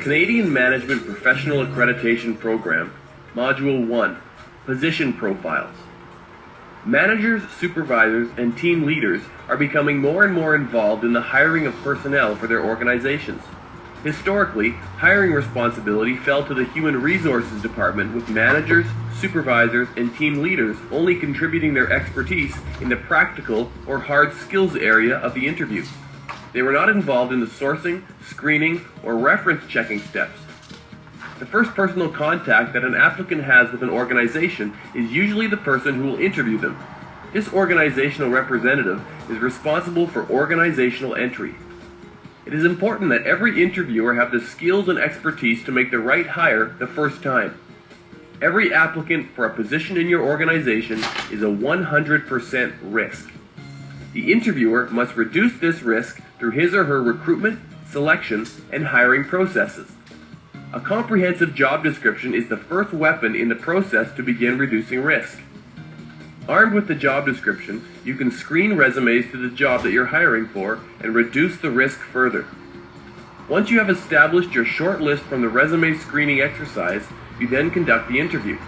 Canadian Management Professional Accreditation Program, Module 1, Position Profiles. Managers, supervisors, and team leaders are becoming more and more involved in the hiring of personnel for their organizations. Historically, hiring responsibility fell to the Human Resources Department, with managers, supervisors, and team leaders only contributing their expertise in the practical or hard skills area of the interview. They were not involved in the sourcing, screening, or reference checking steps. The first personal contact that an applicant has with an organization is usually the person who will interview them. This organizational representative is responsible for organizational entry. It is important that every interviewer have the skills and expertise to make the right hire the first time. Every applicant for a position in your organization is a 100% risk. The interviewer must reduce this risk through his or her recruitment, selection, and hiring processes. A comprehensive job description is the first weapon in the process to begin reducing risk. Armed with the job description, you can screen resumes to the job that you're hiring for and reduce the risk further. Once you have established your short list from the resume screening exercise, you then conduct the interview.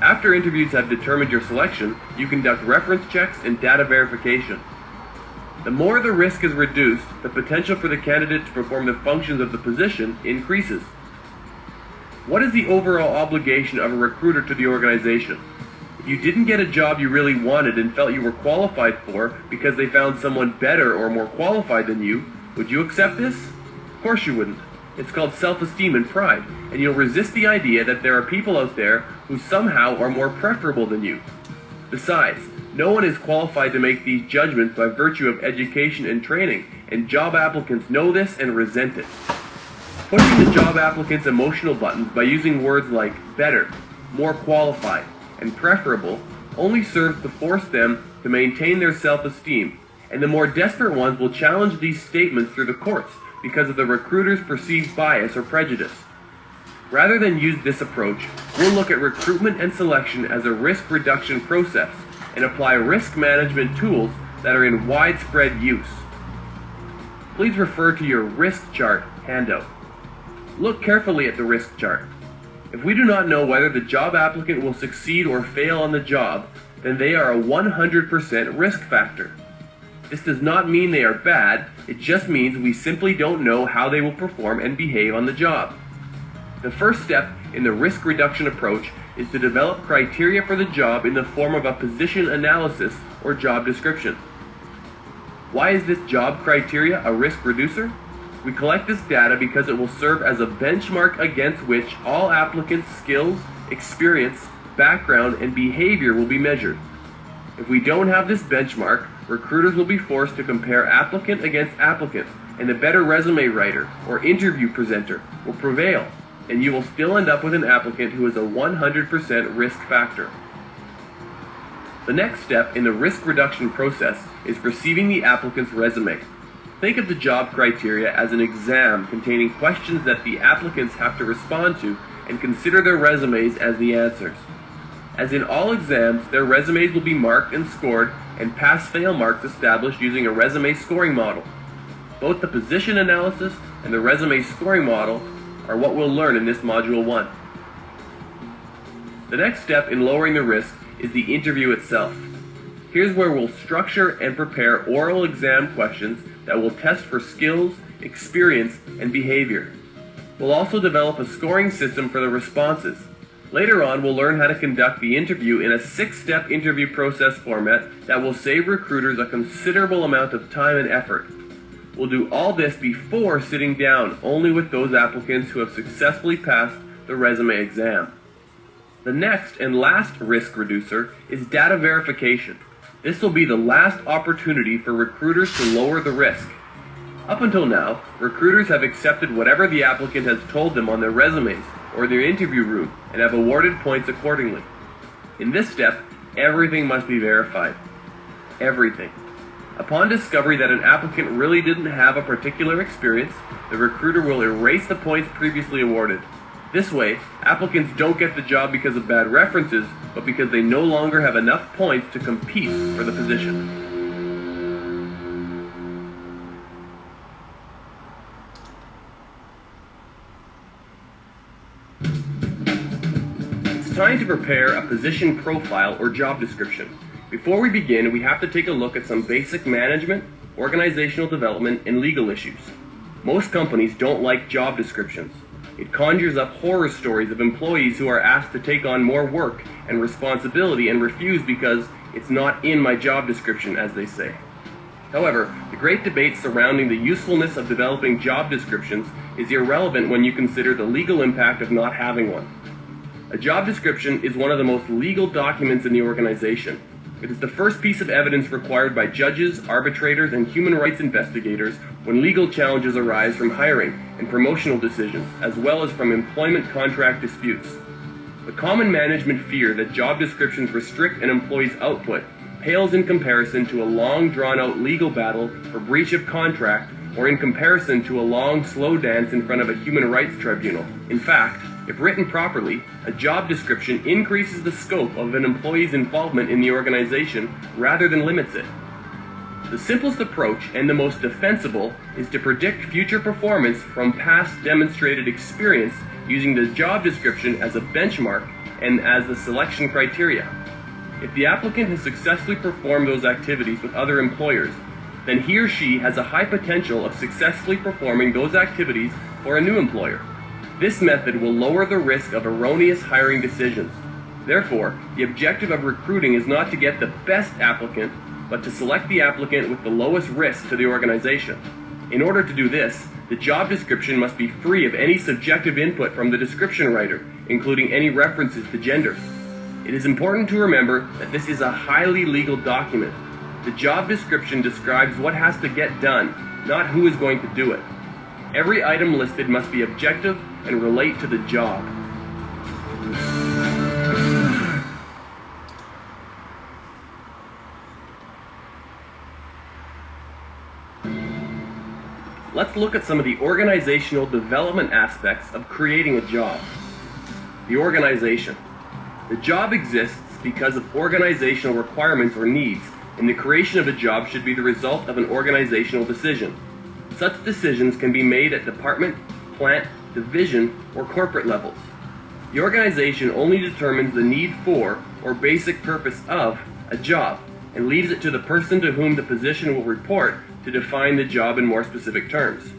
After interviews have determined your selection, you conduct reference checks and data verification. The more the risk is reduced, the potential for the candidate to perform the functions of the position increases. What is the overall obligation of a recruiter to the organization? If you didn't get a job you really wanted and felt you were qualified for because they found someone better or more qualified than you, would you accept this? Of course you wouldn't. It's called self-esteem and pride, and you'll resist the idea that there are people out there who somehow are more preferable than you. Besides, no one is qualified to make these judgments by virtue of education and training, and job applicants know this and resent it. Pushing the job applicants' emotional buttons by using words like better, more qualified, and preferable only serves to force them to maintain their self-esteem, and the more desperate ones will challenge these statements through the courts because of the recruiter's perceived bias or prejudice. Rather than use this approach, we'll look at recruitment and selection as a risk reduction process and apply risk management tools that are in widespread use. Please refer to your risk chart handout. Look carefully at the risk chart. If we do not know whether the job applicant will succeed or fail on the job, then they are a 100% risk factor. This does not mean they are bad, it just means we simply don't know how they will perform and behave on the job. The first step in the risk reduction approach is to develop criteria for the job in the form of a position analysis or job description. Why is this job criteria a risk reducer? We collect this data because it will serve as a benchmark against which all applicants' skills, experience, background, and behavior will be measured. If we don't have this benchmark, recruiters will be forced to compare applicant against applicant, and the better resume writer or interview presenter will prevail, and you will still end up with an applicant who is a 100% risk factor. The next step in the risk reduction process is receiving the applicant's resume. Think of the job criteria as an exam containing questions that the applicants have to respond to, and consider their resumes as the answers. As in all exams, their resumes will be marked and scored, and pass-fail marks established using a resume scoring model. Both the position analysis and the resume scoring model are what we'll learn in this Module 1. The next step in lowering the risk is the interview itself. Here's where we'll structure and prepare oral exam questions that will test for skills, experience, and behavior. We'll also develop a scoring system for the responses. Later on, we'll learn how to conduct the interview in a 6-step interview process format that will save recruiters a considerable amount of time and effort. We'll do all this before sitting down only with those applicants who have successfully passed the resume exam. The next and last risk reducer is data verification. This will be the last opportunity for recruiters to lower the risk. Up until now, recruiters have accepted whatever the applicant has told them on their resumes or their interview room and have awarded points accordingly. In this step, everything must be verified. Everything. Upon discovery that an applicant really didn't have a particular experience, the recruiter will erase the points previously awarded. This way, applicants don't get the job because of bad references, but because they no longer have enough points to compete for the position. time to prepare a position profile or job description. Before we begin, we have to take a look at some basic management, organizational development, and legal issues. Most companies don't like job descriptions. It conjures up horror stories of employees who are asked to take on more work and responsibility and refuse because it's not in my job description, as they say. However, the great debate surrounding the usefulness of developing job descriptions is irrelevant when you consider the legal impact of not having one. A job description is one of the most legal documents in the organization. It is the first piece of evidence required by judges, arbitrators, and human rights investigators when legal challenges arise from hiring and promotional decisions, as well as from employment contract disputes. The common management fear that job descriptions restrict an employee's output pales in comparison to a long drawn-out legal battle for breach of contract, or in comparison to a long, slow dance in front of a human rights tribunal. In fact, if written properly, a job description increases the scope of an employee's involvement in the organization rather than limits it. The simplest approach and the most defensible is to predict future performance from past demonstrated experience using the job description as a benchmark and as the selection criteria. If the applicant has successfully performed those activities with other employers, then he or she has a high potential of successfully performing those activities for a new employer. This method will lower the risk of erroneous hiring decisions. Therefore, the objective of recruiting is not to get the best applicant, but to select the applicant with the lowest risk to the organization. In order to do this, the job description must be free of any subjective input from the description writer, including any references to gender. It is important to remember that this is a highly legal document. The job description describes what has to get done, not who is going to do it. Every item listed must be objective and relate to the job. Let's look at some of the organizational development aspects of creating a job. The organization. The job exists because of organizational requirements or needs, and the creation of a job should be the result of an organizational decision. Such decisions can be made at department, plant, division, or corporate levels. The organization only determines the need for, or basic purpose of, a job, and leaves it to the person to whom the position will report to define the job in more specific terms.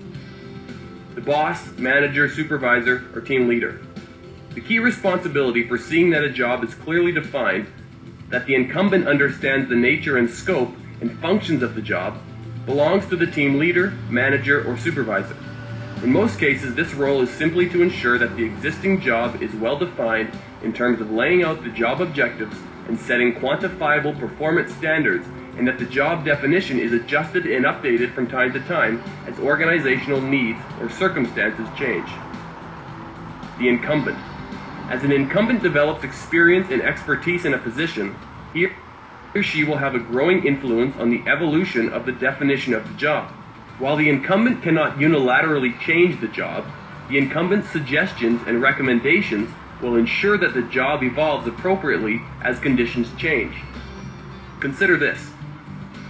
The boss, manager, supervisor, or team leader. The key responsibility for seeing that a job is clearly defined, that the incumbent understands the nature and scope and functions of the job, belongs to the team leader, manager, or supervisor. In most cases, this role is simply to ensure that the existing job is well defined in terms of laying out the job objectives and setting quantifiable performance standards, and that the job definition is adjusted and updated from time to time as organizational needs or circumstances change. The incumbent. As an incumbent develops experience and expertise in a position, he or she will have a growing influence on the evolution of the definition of the job. While the incumbent cannot unilaterally change the job, the incumbent's suggestions and recommendations will ensure that the job evolves appropriately as conditions change. Consider this.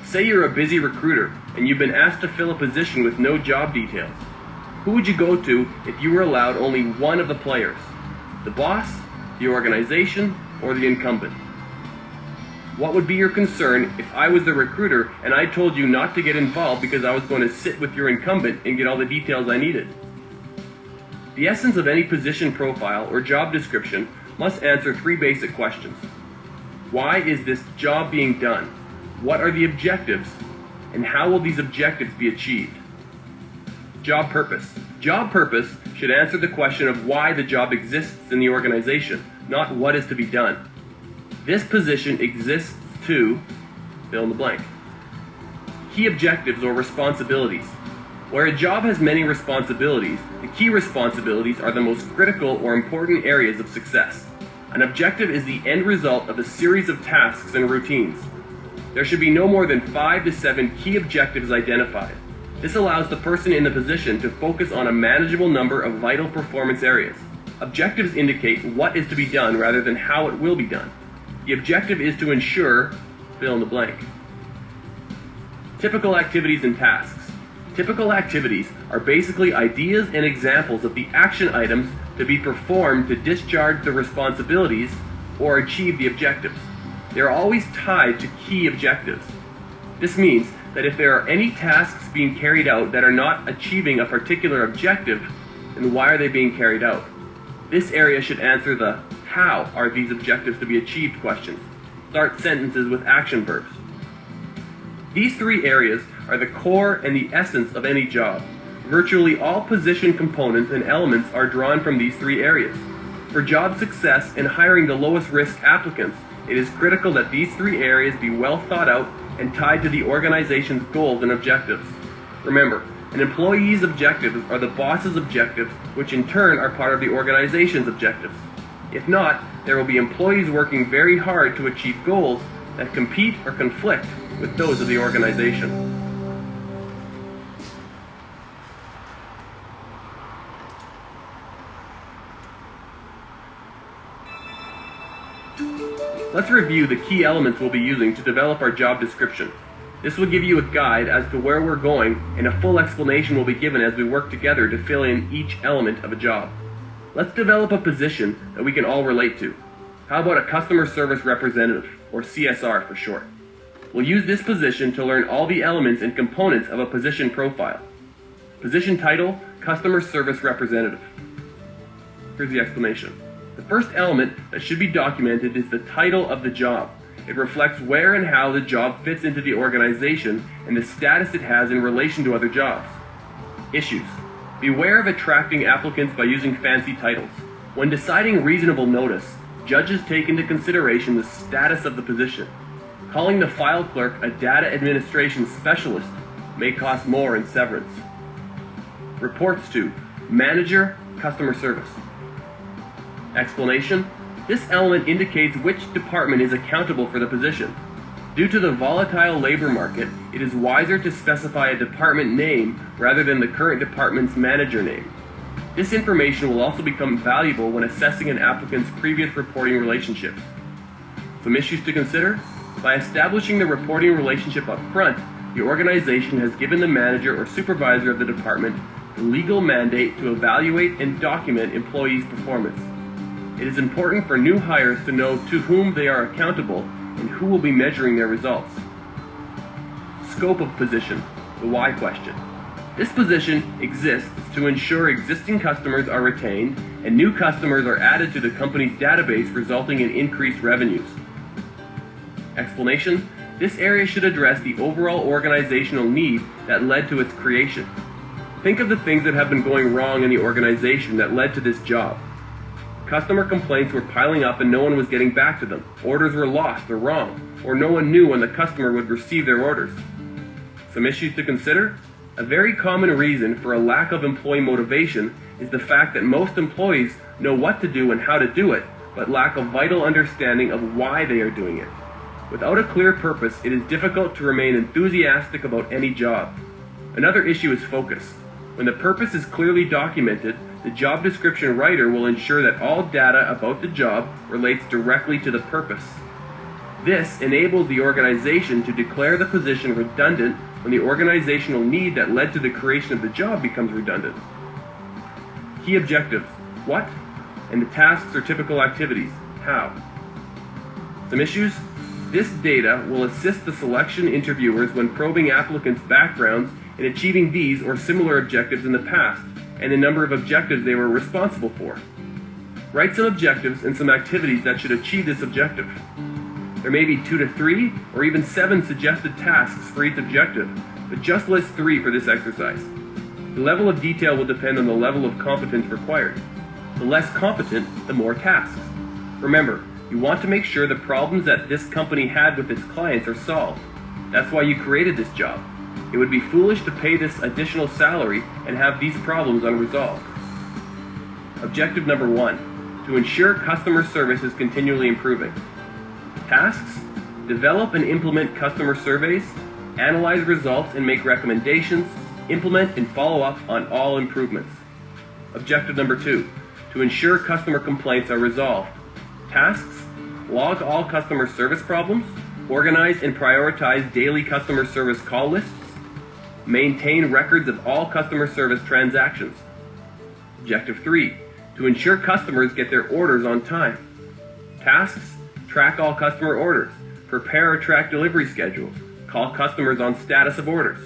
Say you're a busy recruiter and you've been asked to fill a position with no job details. Who would you go to if you were allowed only one of the players? The boss, the organization, or the incumbent? What would be your concern if I was the recruiter and I told you not to get involved because I was going to sit with your incumbent and get all the details I needed? The essence of any position profile or job description must answer three basic questions. Why is this job being done? What are the objectives? And how will these objectives be achieved? Job purpose. Job purpose should answer the question of why the job exists in the organization, not what is to be done. This position exists to fill in the blank. Key objectives or responsibilities. Where a job has many responsibilities, the key responsibilities are the most critical or important areas of success. An objective is the end result of a series of tasks and routines. There should be no more than 5 to 7 key objectives identified. This allows the person in the position to focus on a manageable number of vital performance areas. Objectives indicate what is to be done rather than how it will be done. The objective is to ensure fill in the blank. Typical activities and tasks. Typical activities are basically ideas and examples of the action items to be performed to discharge the responsibilities or achieve the objectives. They are always tied to key objectives. This means that if there are any tasks being carried out that are not achieving a particular objective, then why are they being carried out? This area should answer the "how are these objectives to be achieved" questions. Start sentences with action verbs. These three areas are the core and the essence of any job. Virtually all position components and elements are drawn from these three areas. For job success in hiring the lowest risk applicants, it is critical that these three areas be well thought out and tied to the organization's goals and objectives. Remember, an employee's objectives are the boss's objectives, which in turn are part of the organization's objectives. If not, there will be employees working very hard to achieve goals that compete or conflict with those of the organization. Let's review the key elements we'll be using to develop our job description. This will give you a guide as to where we're going, and a full explanation will be given as we work together to fill in each element of a job. Let's develop a position that we can all relate to. How about a customer service representative, or CSR for short? We'll use this position to learn all the elements and components of a position profile. Position title, customer service representative. Here's the explanation. The first element that should be documented is the title of the job. It reflects where and how the job fits into the organization and the status it has in relation to other jobs. Issues. Beware of attracting applicants by using fancy titles. When deciding reasonable notice, judges take into consideration the status of the position. Calling the file clerk a data administration specialist may cost more in severance. Reports to manager, customer service. Explanation. This element indicates which department is accountable for the position. Due to the volatile labor market, it is wiser to specify a department name rather than the current department's manager name. This information will also become valuable when assessing an applicant's previous reporting relationships. Some issues to consider. By establishing the reporting relationship up front, the organization has given the manager or supervisor of the department the legal mandate to evaluate and document employees' performance. It is important for new hires to know to whom they are accountable and who will be measuring their results. Scope of position, the why question. This position exists to ensure existing customers are retained and new customers are added to the company's database, resulting in increased revenues. Explanation. This area should address the overall organizational need that led to its creation. Think of the things that have been going wrong in the organization that led to this job. Customer complaints were piling up and no one was getting back to them. Orders were lost or wrong, or no one knew when the customer would receive their orders. Some issues to consider. A very common reason for a lack of employee motivation is the fact that most employees know what to do and how to do it, but lack a vital understanding of why they are doing it. Without a clear purpose, it is difficult to remain enthusiastic about any job. Another issue is focus. When the purpose is clearly documented, the job description writer will ensure that all data about the job relates directly to the purpose. This enables the organization to declare the position redundant when the organizational need that led to the creation of the job becomes redundant. Key objectives, what? And the tasks or typical activities, how? Some issues. This data will assist the selection interviewers when probing applicants' backgrounds in achieving these or similar objectives in the past, and the number of objectives they were responsible for. Write some objectives and some activities that should achieve this objective. There may be 2 to 3 or even 7 suggested tasks for each objective, but just list 3 for this exercise. The level of detail will depend on the level of competence required. The less competent, the more tasks. Remember, you want to make sure the problems that this company had with its clients are solved. That's why you created this job. It would be foolish to pay this additional salary and have these problems unresolved. Objective number 1, to ensure customer service is continually improving. Tasks, develop and implement customer surveys, analyze results and make recommendations, implement and follow up on all improvements. Objective number 2, to ensure customer complaints are resolved. Tasks, log all customer service problems, organize and prioritize daily customer service call lists, maintain records of all customer service transactions. Objective 3, to ensure customers get their orders on time. Tasks, track all customer orders, prepare or track delivery schedules, call customers on status of orders.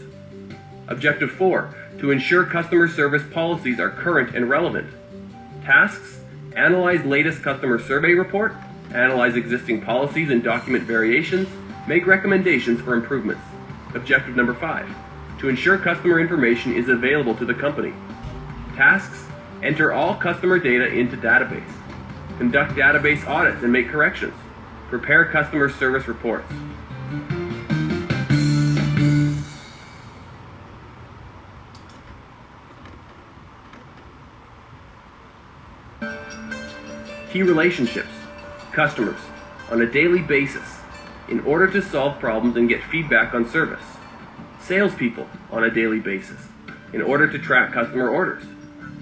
Objective 4, to ensure customer service policies are current and relevant. Tasks, analyze latest customer survey report, analyze existing policies and document variations, make recommendations for improvements. Objective number 5, to ensure customer information is available to the company. Tasks, enter all customer data into database. Conduct database audits and make corrections. Prepare customer service reports. Key relationships. Customers, on a daily basis, in order to solve problems and get feedback on service. Salespeople, on a daily basis, in order to track customer orders.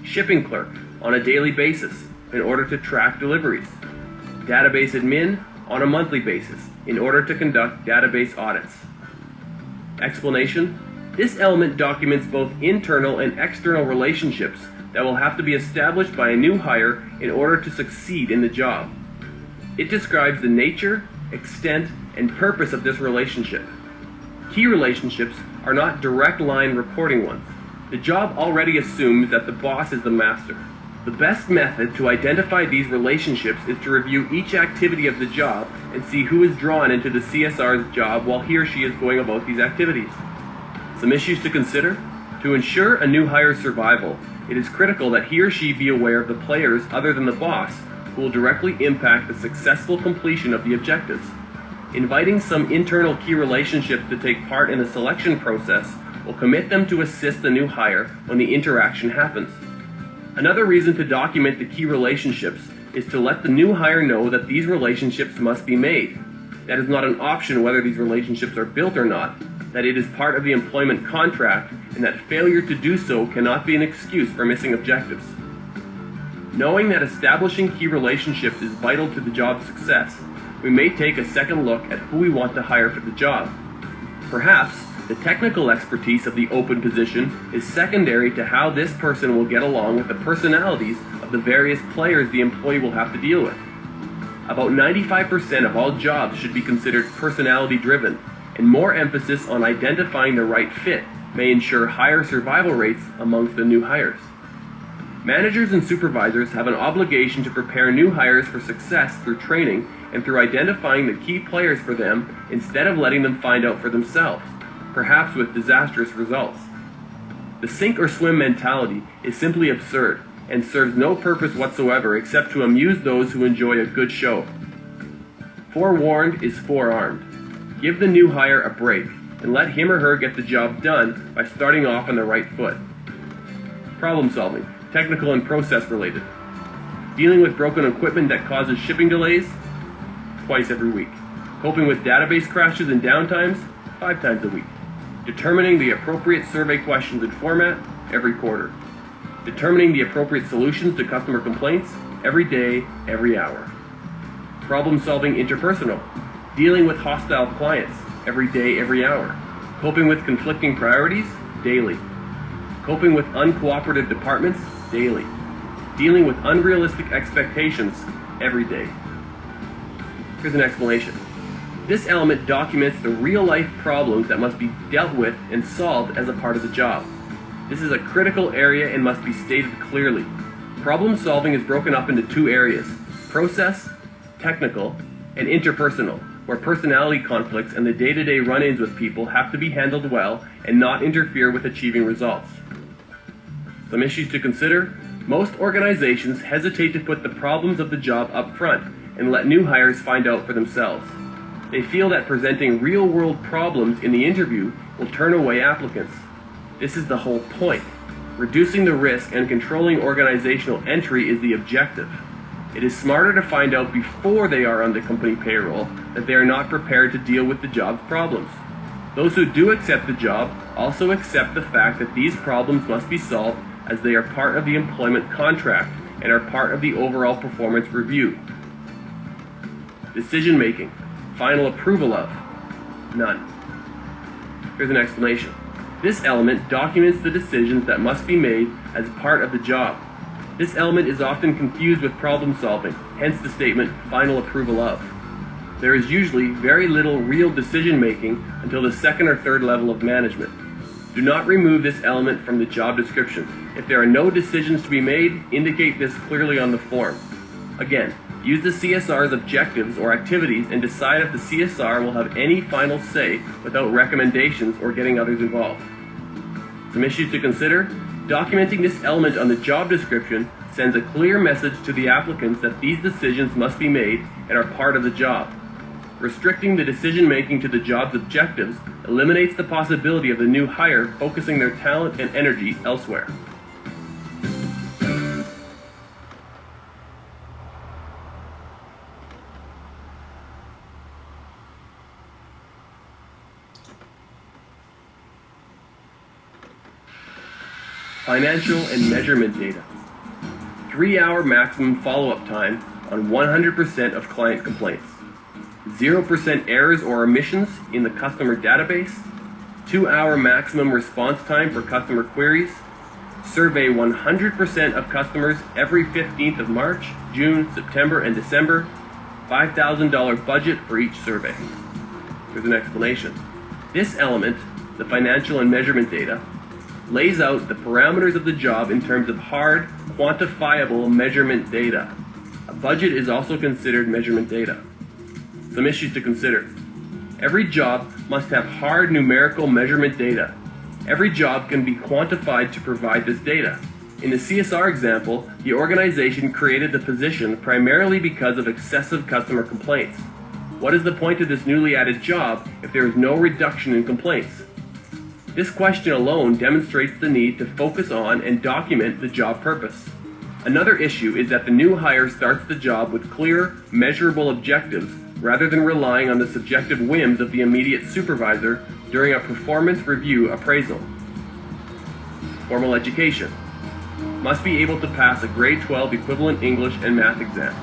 Shipping clerk, on a daily basis, in order to track deliveries. Database admin, on a monthly basis, in order to conduct database audits. Explanation: this element documents both internal and external relationships that will have to be established by a new hire in order to succeed in the job. It describes the nature, extent, and purpose of this relationship. Key relationships are not direct line reporting ones. The job already assumes that the boss is the master. The best method to identify these relationships is to review each activity of the job and see who is drawn into the CSR's job while he or she is going about these activities. Some issues to consider. To ensure a new hire's survival, it is critical that he or she be aware of the players other than the boss who will directly impact the successful completion of the objectives. Inviting some internal key relationships to take part in the selection process will commit them to assist the new hire when the interaction happens. Another reason to document the key relationships is to let the new hire know that these relationships must be made. That is not an option whether these relationships are built or not, that it is part of the employment contract, and that failure to do so cannot be an excuse for missing objectives. Knowing that establishing key relationships is vital to the job's success, we may take a second look at who we want to hire for the job. Perhaps the technical expertise of the open position is secondary to how this person will get along with the personalities of the various players the employee will have to deal with. About 95% of all jobs should be considered personality driven, and more emphasis on identifying the right fit may ensure higher survival rates amongst the new hires. Managers and supervisors have an obligation to prepare new hires for success through training and through identifying the key players for them instead of letting them find out for themselves, perhaps with disastrous results. The sink or swim mentality is simply absurd and serves no purpose whatsoever except to amuse those who enjoy a good show. Forewarned is forearmed. Give the new hire a break and let him or her get the job done by starting off on the right foot. Problem solving, technical and process related. Dealing with broken equipment that causes shipping delays, twice every week. Coping with database crashes and downtimes, 5 times a week. Determining the appropriate survey questions and format, every quarter. Determining the appropriate solutions to customer complaints, every day, every hour. Problem solving interpersonal. Dealing with hostile clients, every day, every hour. Coping with conflicting priorities, daily. Coping with uncooperative departments, daily. Dealing with unrealistic expectations, every day. Here's an explanation. This element documents the real-life problems that must be dealt with and solved as a part of the job. This is a critical area and must be stated clearly. Problem solving is broken up into 2 areas: process, technical, and interpersonal, where personality conflicts and the day-to-day run-ins with people have to be handled well and not interfere with achieving results. Some issues to consider. Most organizations hesitate to put the problems of the job up front and let new hires find out for themselves. They feel that presenting real-world problems in the interview will turn away applicants. This is the whole point. Reducing the risk and controlling organizational entry is the objective. It is smarter to find out before they are on the company payroll that they are not prepared to deal with the job's problems. Those who do accept the job also accept the fact that these problems must be solved as they are part of the employment contract and are part of the overall performance review. Decision making. Final approval of. None. Here's an explanation. This element documents the decisions that must be made as part of the job. This element is often confused with problem solving, hence the statement, final approval of. There is usually very little real decision making until the second or third level of management. Do not remove this element from the job description. If there are no decisions to be made, indicate this clearly on the form. Again, use the CSR's objectives or activities and decide if the CSR will have any final say without recommendations or getting others involved. Some issues to consider. Documenting this element on the job description sends a clear message to the applicants that these decisions must be made and are part of the job. Restricting the decision-making to the job's objectives eliminates the possibility of the new hire focusing their talent and energy elsewhere. Financial and measurement data. 3-hour maximum follow-up time on 100% of client complaints. 0% errors or omissions in the customer database. 2-hour maximum response time for customer queries. Survey 100% of customers every 15th of March, June, September, and December. $5,000 budget for each survey. Here's an explanation. This element, the financial and measurement data, lays out the parameters of the job in terms of hard, quantifiable measurement data. A budget is also considered measurement data. Some issues to consider. Every job must have hard numerical measurement data. Every job can be quantified to provide this data. In the CSR example, the organization created the position primarily because of excessive customer complaints. What is the point of this newly added job if there is no reduction in complaints? This question alone demonstrates the need to focus on and document the job purpose. Another issue is that the new hire starts the job with clear, measurable objectives rather than relying on the subjective whims of the immediate supervisor during a performance review appraisal. Formal education. Must be able to pass a grade 12 equivalent English and math exam.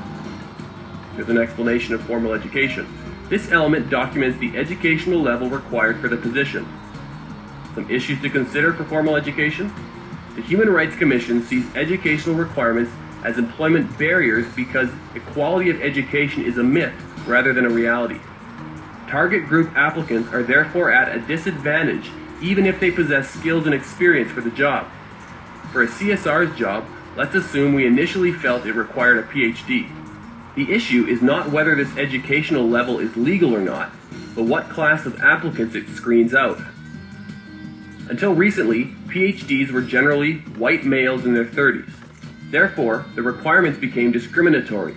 Here's an explanation of formal education. This element documents the educational level required for the position. Some issues to consider for formal education. The Human Rights Commission sees educational requirements as employment barriers because equality of education is a myth rather than a reality. Target group applicants are therefore at a disadvantage even if they possess skills and experience for the job. For a CSR's job, let's assume we initially felt it required a PhD. The issue is not whether this educational level is legal or not, but what class of applicants it screens out. Until recently, PhDs were generally white males in their 30s. Therefore, the requirements became discriminatory.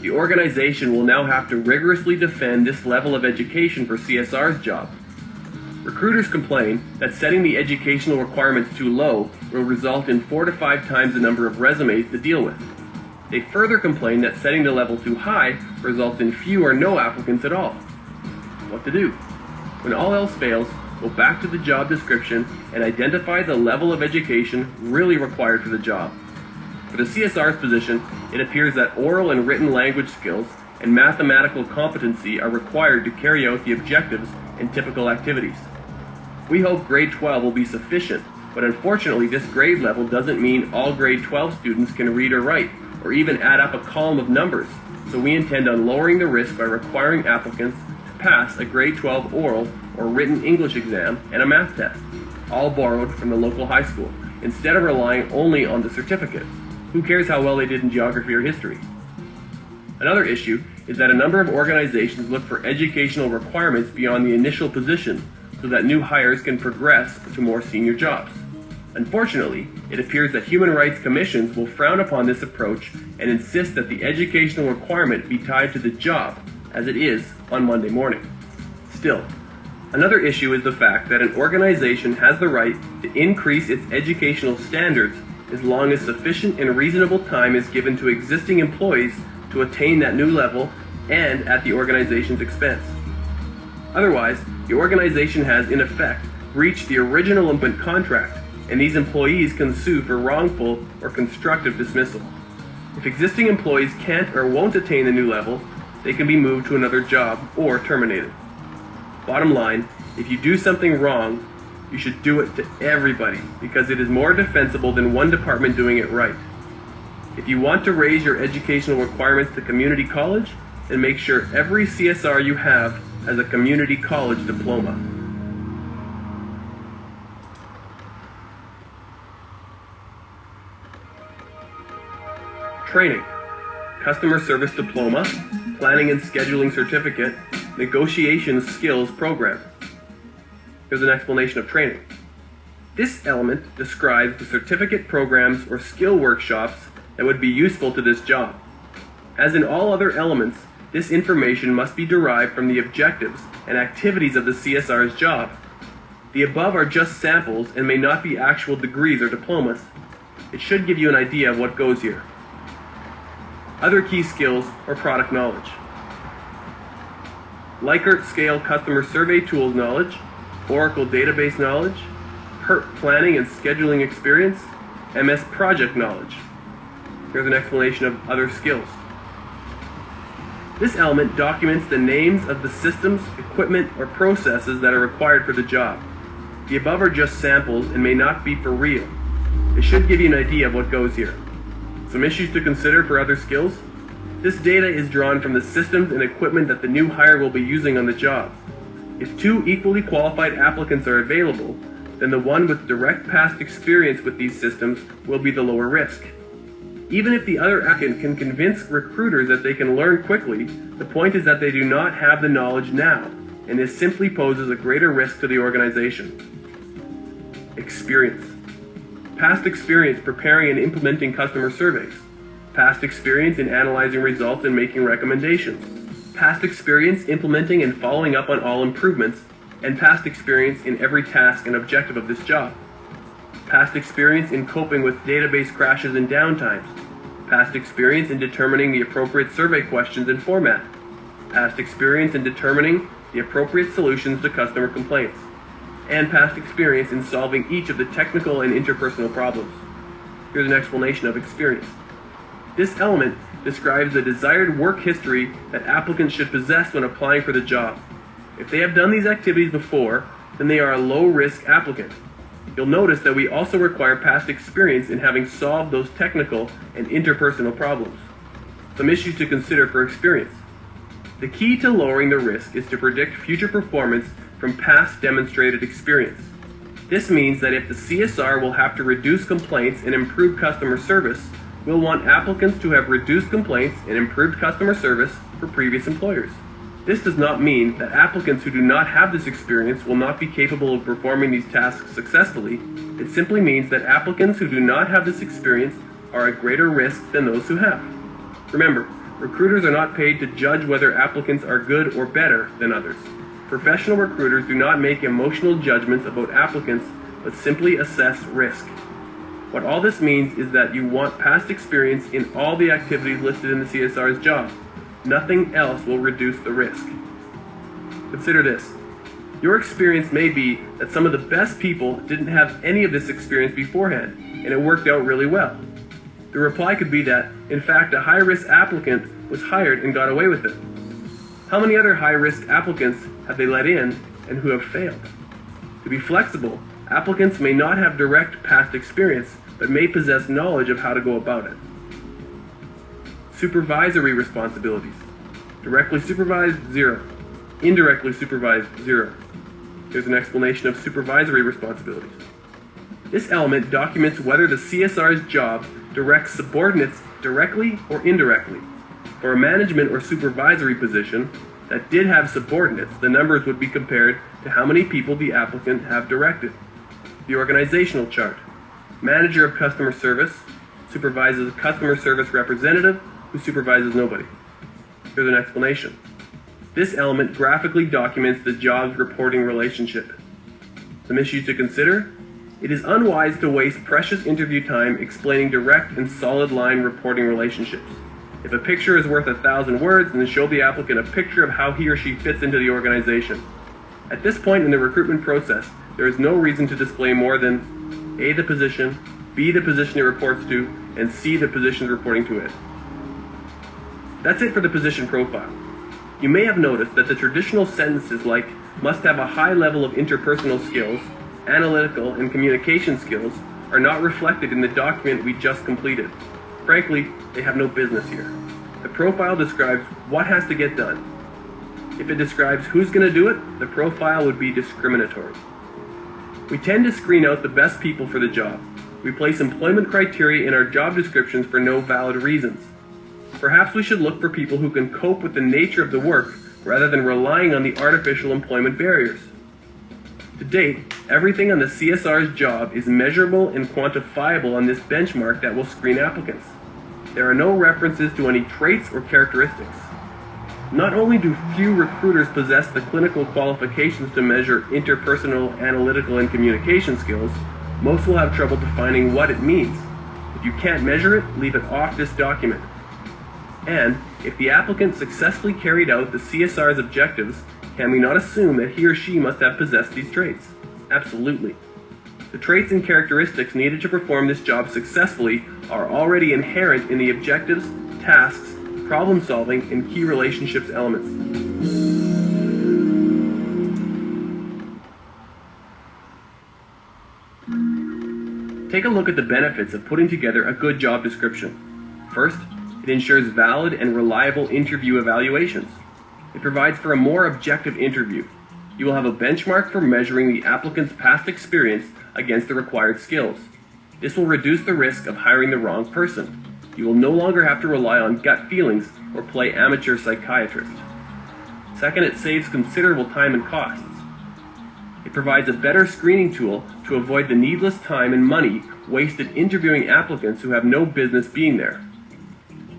The organization will now have to rigorously defend this level of education for CSR's job. Recruiters complain that setting the educational requirements too low will result in 4 to 5 times the number of resumes to deal with. They further complain that setting the level too high results in few or no applicants at all. What to do? When all else fails, go back to the job description and identify the level of education really required for the job. For the CSR's position, it appears that oral and written language skills and mathematical competency are required to carry out the objectives and typical activities. We hope grade 12 will be sufficient, but unfortunately this grade level doesn't mean all grade 12 students can read or write, or even add up a column of numbers, so we intend on lowering the risk by requiring applicants to pass a grade 12 oral or written English exam and a math test, all borrowed from the local high school, instead of relying only on the certificate. Who cares how well they did in geography or history? Another issue is that a number of organizations look for educational requirements beyond the initial position so that new hires can progress to more senior jobs. Unfortunately, it appears that human rights commissions will frown upon this approach and insist that the educational requirement be tied to the job, as it is on Monday morning. Still, another issue is the fact that an organization has the right to increase its educational standards as long as sufficient and reasonable time is given to existing employees to attain that new level and at the organization's expense. Otherwise, the organization has, in effect, breached the original employment contract, and these employees can sue for wrongful or constructive dismissal. If existing employees can't or won't attain the new level, they can be moved to another job or terminated. Bottom line, if you do something wrong, You should do it to everybody because it is more defensible than one department doing it right. If you want to raise your educational requirements to community college, then make sure every CSR you have has a community college diploma. Training: Customer Service Diploma, Planning and Scheduling Certificate, Negotiation Skills Program. Here's an explanation of training. This element describes the certificate programs or skill workshops that would be useful to this job. As in all other elements, this information must be derived from the objectives and activities of the CSR's job. The above are just samples and may not be actual degrees or diplomas. It should give you an idea of what goes here. Other key skills or product knowledge: Likert Scale Customer Survey Tools knowledge, Oracle database knowledge, PERT planning and scheduling experience, MS project knowledge. Here's an explanation of other skills. This element documents the names of the systems, equipment, or processes that are required for the job. The above are just samples and may not be for real. It should give you an idea of what goes here. Some issues to consider for other skills: this data is drawn from the systems and equipment that the new hire will be using on the job. If two equally qualified applicants are available, then the one with direct past experience with these systems will be the lower risk. Even if the other applicant can convince recruiters that they can learn quickly, the point is that they do not have the knowledge now, and this simply poses a greater risk to the organization. Experience: Past experience preparing and implementing customer surveys, past experience in analyzing results and making recommendations, past experience implementing and following up on all improvements, and past experience in every task and objective of this job, past experience in coping with database crashes and downtimes, past experience in determining the appropriate survey questions and format, past experience in determining the appropriate solutions to customer complaints, and past experience in solving each of the technical and interpersonal problems. Here's an explanation of experience. This element describes the desired work history that applicants should possess when applying for the job. If they have done these activities before, then they are a low-risk applicant. You'll notice that we also require past experience in having solved those technical and interpersonal problems. Some issues to consider for experience. The key to lowering the risk is to predict future performance from past demonstrated experience. This means that if the CSR will have to reduce complaints and improve customer service, we'll want applicants to have reduced complaints and improved customer service for previous employers. This does not mean that applicants who do not have this experience will not be capable of performing these tasks successfully. It simply means that applicants who do not have this experience are at greater risk than those who have. Remember, recruiters are not paid to judge whether applicants are good or better than others. Professional recruiters do not make emotional judgments about applicants, but simply assess risk. What all this means is that you want past experience in all the activities listed in the CSR's job. Nothing else will reduce the risk. Consider this. Your experience may be that some of the best people didn't have any of this experience beforehand, and it worked out really well. The reply could be that, in fact, a high-risk applicant was hired and got away with it. How many other high-risk applicants have they let in and who have failed? To be flexible, applicants may not have direct past experience, but may possess knowledge of how to go about it. Supervisory responsibilities. Directly supervised, 0. Indirectly supervised, 0. Here's an explanation of supervisory responsibilities. This element documents whether the CSR's job directs subordinates directly or indirectly. For a management or supervisory position that did have subordinates, the numbers would be compared to how many people the applicant have directed. The organizational chart. Manager of customer service supervises a customer service representative who supervises nobody. Here's an explanation. This element graphically documents the job's reporting relationship. Some issues to consider. It is unwise to waste precious interview time explaining direct and solid line reporting relationships. If a picture is worth 1,000 words, then show the applicant a picture of how he or she fits into the organization. At this point in the recruitment process, there is no reason to display more than A, the position, B, the position it reports to, and C, the position reporting to it. That's it for the position profile. You may have noticed that the traditional sentences like must have a high level of interpersonal skills, analytical, and communication skills are not reflected in the document we just completed. Frankly, they have no business here. The profile describes what has to get done. If it describes who's going to do it, the profile would be discriminatory. We tend to screen out the best people for the job. We place employment criteria in our job descriptions for no valid reasons. Perhaps we should look for people who can cope with the nature of the work rather than relying on the artificial employment barriers. To date, everything on the CSR's job is measurable and quantifiable on this benchmark that will screen applicants. There are no references to any traits or characteristics. Not only do few recruiters possess the clinical qualifications to measure interpersonal, analytical, and communication skills, most will have trouble defining what it means. If you can't measure it, leave it off this document. And if the applicant successfully carried out the CSR's objectives, can we not assume that he or she must have possessed these traits? Absolutely. The traits and characteristics needed to perform this job successfully are already inherent in the objectives, tasks, problem solving, and key relationships elements. Take a look at the benefits of putting together a good job description. First, it ensures valid and reliable interview evaluations. It provides for a more objective interview. You will have a benchmark for measuring the applicant's past experience against the required skills. This will reduce the risk of hiring the wrong person. You will no longer have to rely on gut feelings or play amateur psychiatrist. Second, it saves considerable time and costs. It provides a better screening tool to avoid the needless time and money wasted interviewing applicants who have no business being there.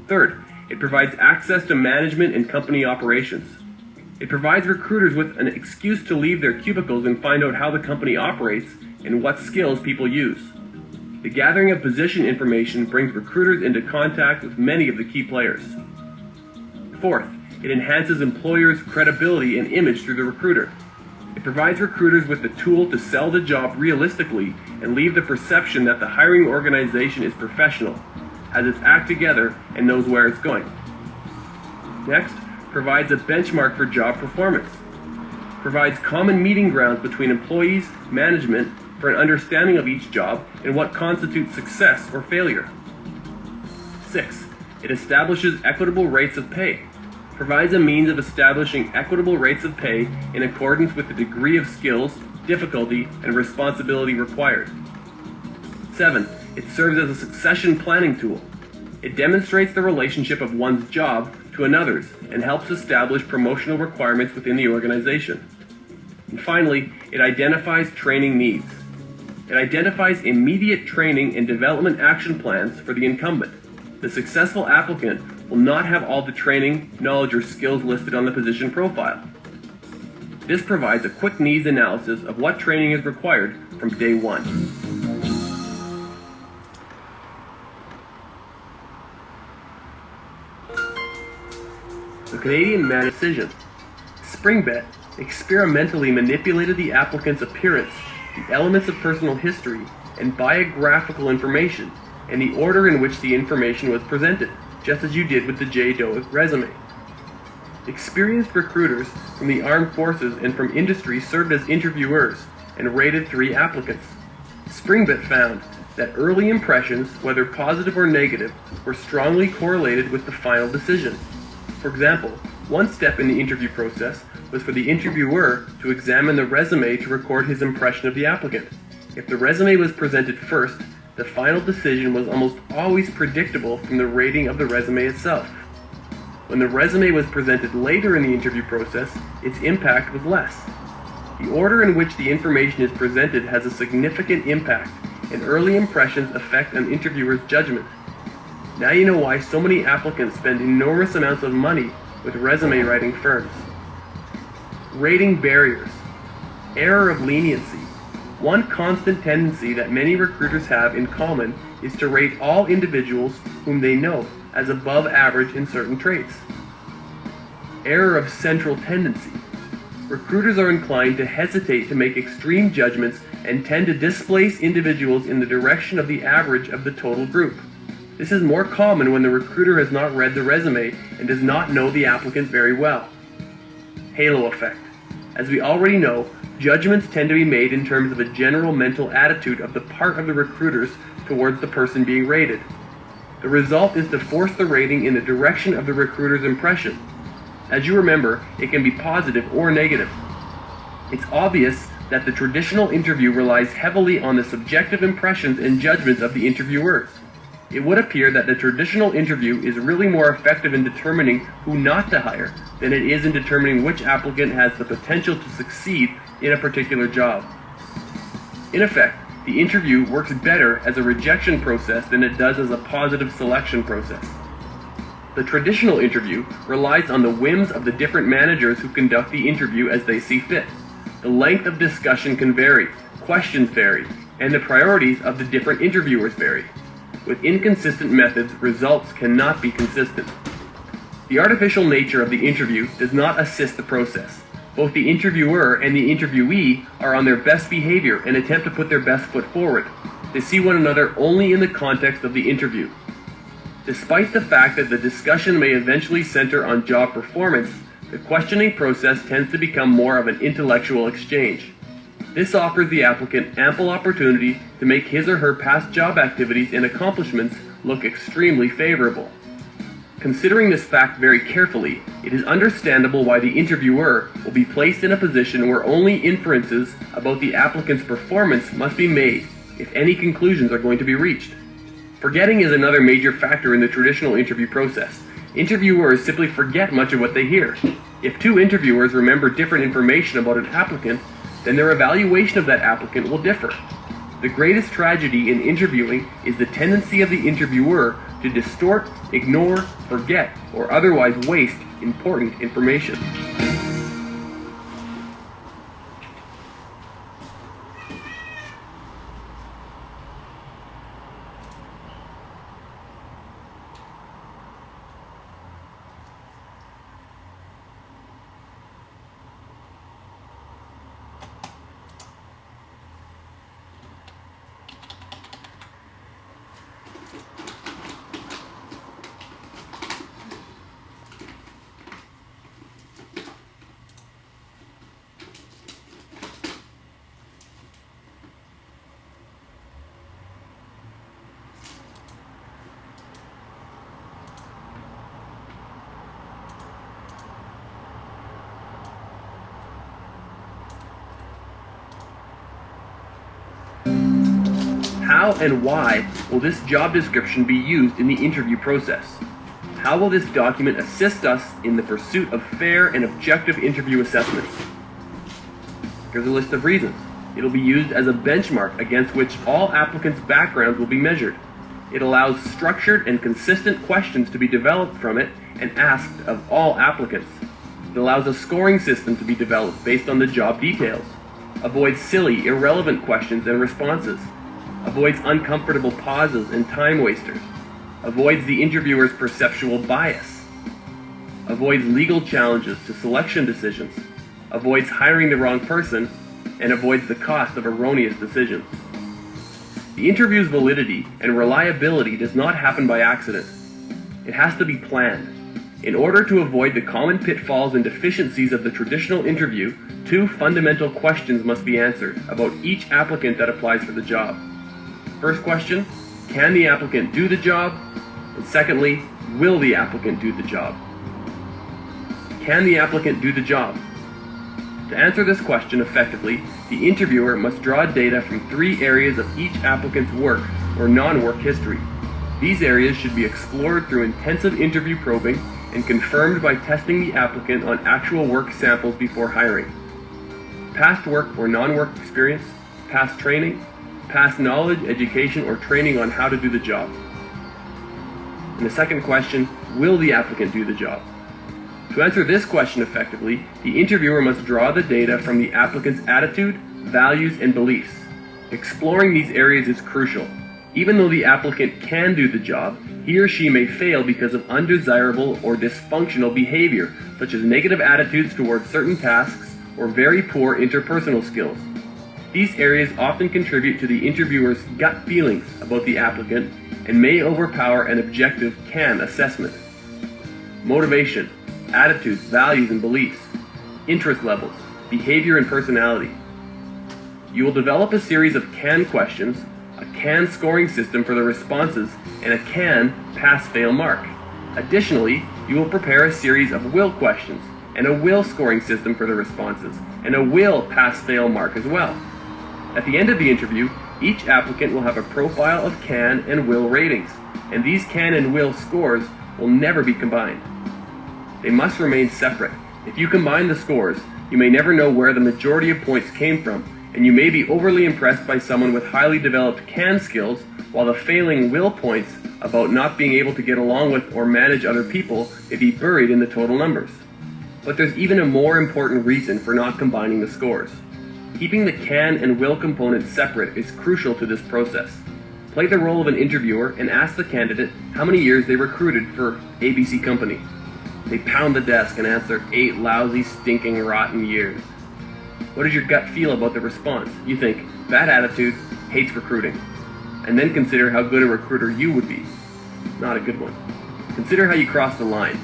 Third, it provides access to management and company operations. It provides recruiters with an excuse to leave their cubicles and find out how the company operates and what skills people use. The gathering of position information brings recruiters into contact with many of the key players. Fourth, it enhances employers' credibility and image through the recruiter. It provides recruiters with the tool to sell the job realistically and leave the perception that the hiring organization is professional, has its act together, and knows where it's going. Next, provides a benchmark for job performance. Provides common meeting grounds between employees, management, for an understanding of each job and what constitutes success or failure. 6. It establishes equitable rates of pay. Provides a means of establishing equitable rates of pay in accordance with the degree of skills, difficulty, and responsibility required. 7. It serves as a succession planning tool. It demonstrates the relationship of one's job to another's and helps establish promotional requirements within the organization. And finally, it identifies training needs. It identifies immediate training and development action plans for the incumbent. The successful applicant will not have all the training, knowledge, or skills listed on the position profile. This provides a quick needs analysis of what training is required from day one. The Canadian Managed Decision. Springbet experimentally manipulated the applicant's appearance, the elements of personal history, and biographical information, and the order in which the information was presented, just as you did with the J. Doe resume. Experienced recruiters from the armed forces and from industry served as interviewers and rated 3 applicants. Springbet found that early impressions, whether positive or negative, were strongly correlated with the final decision. For example, one step in the interview process was for the interviewer to examine the resume to record his impression of the applicant. If the resume was presented first, the final decision was almost always predictable from the rating of the resume itself. When the resume was presented later in the interview process, its impact was less. The order in which the information is presented has a significant impact, and early impressions affect an interviewer's judgment. Now you know why so many applicants spend enormous amounts of money with resume writing firms. Rating barriers. Error of leniency. One constant tendency that many recruiters have in common is to rate all individuals whom they know as above average in certain traits. Error of central tendency. Recruiters are inclined to hesitate to make extreme judgments and tend to displace individuals in the direction of the average of the total group. This is more common when the recruiter has not read the resume and does not know the applicant very well. Halo effect. As we already know, Judgments tend to be made in terms of a general mental attitude of the part of the recruiters towards the person being rated. The result is to force the rating in the direction of the recruiter's impression. As you remember, it can be positive or negative. It's obvious that the traditional interview relies heavily on the subjective impressions and judgments of the interviewers. It would appear that the traditional interview is really more effective in determining who not to hire than it is in determining which applicant has the potential to succeed in a particular job. In effect, the interview works better as a rejection process than it does as a positive selection process. The traditional interview relies on the whims of the different managers who conduct the interview as they see fit. The length of discussion can vary, questions vary, and the priorities of the different interviewers vary. With inconsistent methods, results cannot be consistent. The artificial nature of the interview does not assist the process. Both the interviewer and the interviewee are on their best behavior and attempt to put their best foot forward. They see one another only in the context of the interview. Despite the fact that the discussion may eventually center on job performance, the questioning process tends to become more of an intellectual exchange. This offers the applicant ample opportunity to make his or her past job activities and accomplishments look extremely favorable. Considering this fact very carefully, it is understandable why the interviewer will be placed in a position where only inferences about the applicant's performance must be made if any conclusions are going to be reached. Forgetting is another major factor in the traditional interview process. Interviewers simply forget much of what they hear. If two interviewers remember different information about an applicant, then their evaluation of that applicant will differ. The greatest tragedy in interviewing is the tendency of the interviewer to distort, ignore, forget, or otherwise waste important information. How and why will this job description be used in the interview process? How will this document assist us in the pursuit of fair and objective interview assessments? Here's a list of reasons. It'll be used as a benchmark against which all applicants' backgrounds will be measured. It allows structured and consistent questions to be developed from it and asked of all applicants. It allows a scoring system to be developed based on the job details. Avoids silly, irrelevant questions and responses. Avoids uncomfortable pauses and time wasters. Avoids the interviewer's perceptual bias. Avoids legal challenges to selection decisions. Avoids hiring the wrong person, and avoids the cost of erroneous decisions. The interview's validity and reliability does not happen by accident. It has to be planned. In order to avoid the common pitfalls and deficiencies of the traditional interview, two fundamental questions must be answered about each applicant that applies for the job. First question, can the applicant do the job? And secondly, will the applicant do the job? Can the applicant do the job? To answer this question effectively, the interviewer must draw data from 3 areas of each applicant's work or non-work history. These areas should be explored through intensive interview probing and confirmed by testing the applicant on actual work samples before hiring. Past work or non-work experience, past training, past knowledge, education, or training on how to do the job. And the second question, will the applicant do the job? To answer this question effectively, the interviewer must draw the data from the applicant's attitude, values, and beliefs. Exploring these areas is crucial. Even though the applicant can do the job, he or she may fail because of undesirable or dysfunctional behavior, such as negative attitudes towards certain tasks or very poor interpersonal skills. These areas often contribute to the interviewer's gut feelings about the applicant and may overpower an objective CAN assessment. Motivation, attitudes, values, and beliefs, interest levels, behavior and personality, You will develop a series of CAN questions, a CAN scoring system for the responses, and a CAN pass-fail mark. Additionally, you will prepare a series of WILL questions and a WILL scoring system for the responses, and a WILL pass-fail mark as well. At the end of the interview, each applicant will have a profile of CAN and WILL ratings, and these CAN and WILL scores will never be combined. They must remain separate. If you combine the scores, you may never know where the majority of points came from, and you may be overly impressed by someone with highly developed CAN skills, while the failing WILL points about not being able to get along with or manage other people may be buried in the total numbers. But there's even a more important reason for not combining the scores. Keeping the CAN and WILL components separate is crucial to this process. Play the role of an interviewer and ask the candidate how many years they recruited for ABC Company. They pound the desk and answer 8 lousy, stinking, rotten years. What does your gut feel about the response? You think, bad attitude, hates recruiting. And then consider how good a recruiter you would be. Not a good one. Consider how you crossed the line.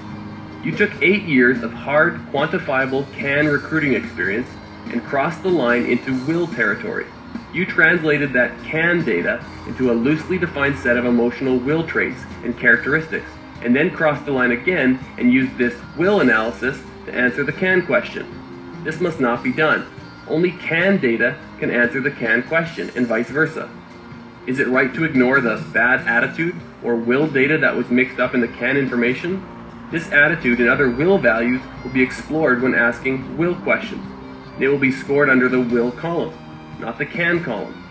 You took 8 years of hard, quantifiable CAN recruiting experience and crossed the line into WILL territory. You translated that CAN data into a loosely defined set of emotional WILL traits and characteristics, and then crossed the line again and used this WILL analysis to answer the CAN question. This must not be done. Only CAN data can answer the CAN question, and vice versa. Is it right to ignore the bad attitude or WILL data that was mixed up in the CAN information? This attitude and other WILL values will be explored when asking WILL questions. They will be scored under the WILL column, not the CAN column.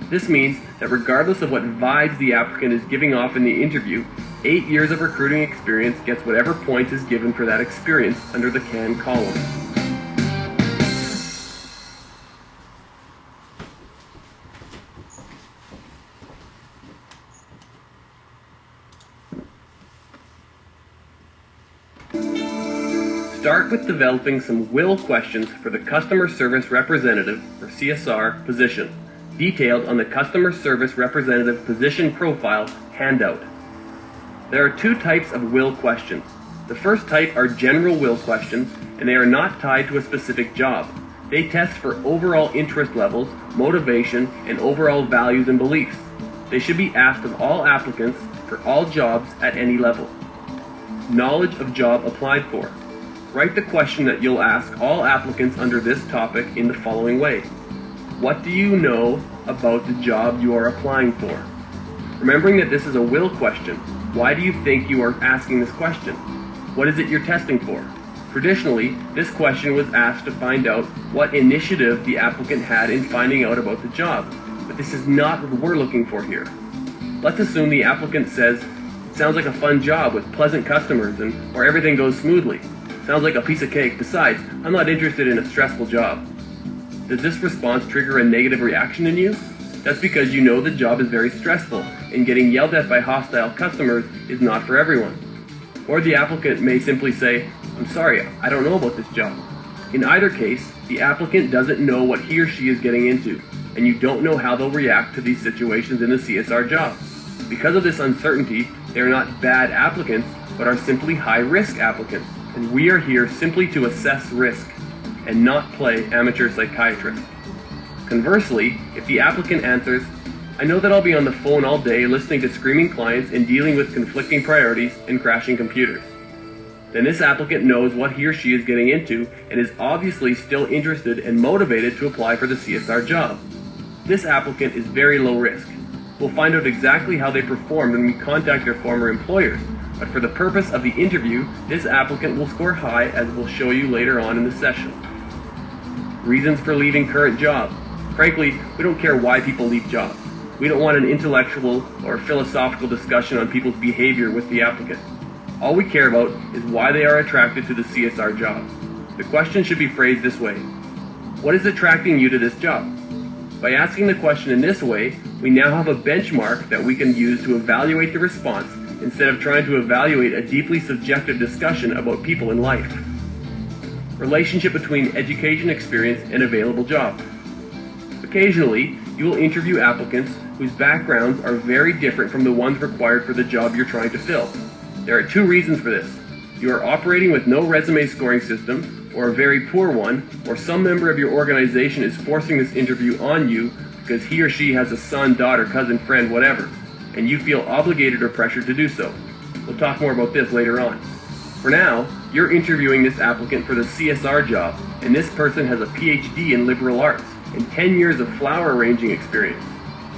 This means that regardless of what vibes the applicant is giving off in the interview, 8 years of recruiting experience gets whatever points is given for that experience under the CAN column. Start with developing some WILL questions for the Customer Service Representative, or CSR, position, detailed on the Customer Service Representative Position Profile handout. There are 2 types of WILL questions. The first type are general WILL questions, and they are not tied to a specific job. They test for overall interest levels, motivation, and overall values and beliefs. They should be asked of all applicants for all jobs at any level. Knowledge of job applied for. Write the question that you'll ask all applicants under this topic in the following way. What do you know about the job you are applying for? Remembering that this is a WILL question, why do you think you are asking this question? What is it you're testing for? Traditionally, this question was asked to find out what initiative the applicant had in finding out about the job, but this is not what we're looking for here. Let's assume the applicant says, "It sounds like a fun job with pleasant customers and where everything goes smoothly. Sounds like a piece of cake. Besides, I'm not interested in a stressful job." Does this response trigger a negative reaction in you? That's because you know the job is very stressful, and getting yelled at by hostile customers is not for everyone. Or the applicant may simply say, "I'm sorry, I don't know about this job." In either case, the applicant doesn't know what he or she is getting into, and you don't know how they'll react to these situations in the CSR job. Because of this uncertainty, they are not bad applicants, but are simply high-risk applicants. And we are here simply to assess risk and not play amateur psychiatrist. Conversely, if the applicant answers, "I know that I'll be on the phone all day listening to screaming clients and dealing with conflicting priorities and crashing computers," then this applicant knows what he or she is getting into and is obviously still interested and motivated to apply for the CSR job. This applicant is very low risk. We'll find out exactly how they performed when we contact their former employers. But for the purpose of the interview, this applicant will score high, as we'll show you later on in the session. Reasons for leaving current job. Frankly, we don't care why people leave jobs. We don't want an intellectual or philosophical discussion on people's behavior with the applicant. All we care about is why they are attracted to the CSR job. The question should be phrased this way. What is attracting you to this job? By asking the question in this way, we now have a benchmark that we can use to evaluate the response instead of trying to evaluate a deeply subjective discussion about people in life. Relationship between education experience and available job. Occasionally, you will interview applicants whose backgrounds are very different from the ones required for the job you're trying to fill. There are 2 reasons for this. You are operating with no resume scoring system, or a very poor one, or some member of your organization is forcing this interview on you because he or she has a son, daughter, cousin, friend, whatever, and you feel obligated or pressured to do so. We'll talk more about this later on. For now, you're interviewing this applicant for the CSR job, and this person has a PhD in liberal arts and 10 years of flower arranging experience.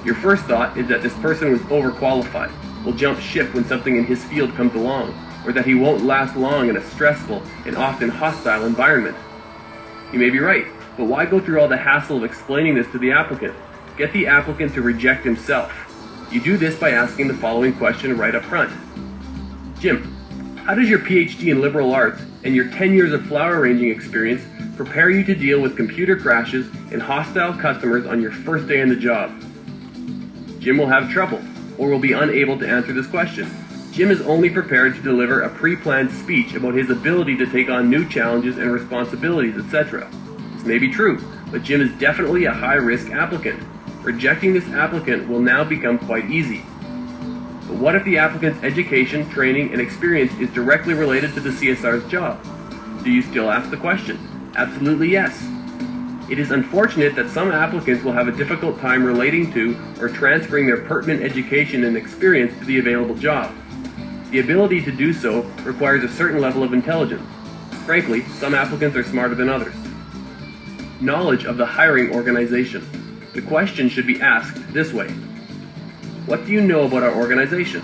Your first thought is that this person was overqualified, will jump ship when something in his field comes along, or that he won't last long in a stressful and often hostile environment. You may be right, but why go through all the hassle of explaining this to the applicant? Get the applicant to reject himself. You do this by asking the following question right up front. Jim, how does your PhD in liberal arts and your 10 years of flower arranging experience prepare you to deal with computer crashes and hostile customers on your first day on the job? Jim will have trouble, or will be unable to answer this question. Jim is only prepared to deliver a pre-planned speech about his ability to take on new challenges and responsibilities, etc. This may be true, but Jim is definitely a high-risk applicant. Rejecting this applicant will now become quite easy. But what if the applicant's education, training, and experience is directly related to the CSR's job? Do you still ask the question? Absolutely yes. It is unfortunate that some applicants will have a difficult time relating to or transferring their pertinent education and experience to the available job. The ability to do so requires a certain level of intelligence. Frankly, some applicants are smarter than others. Knowledge of the hiring organization. The question should be asked this way. What do you know about our organization?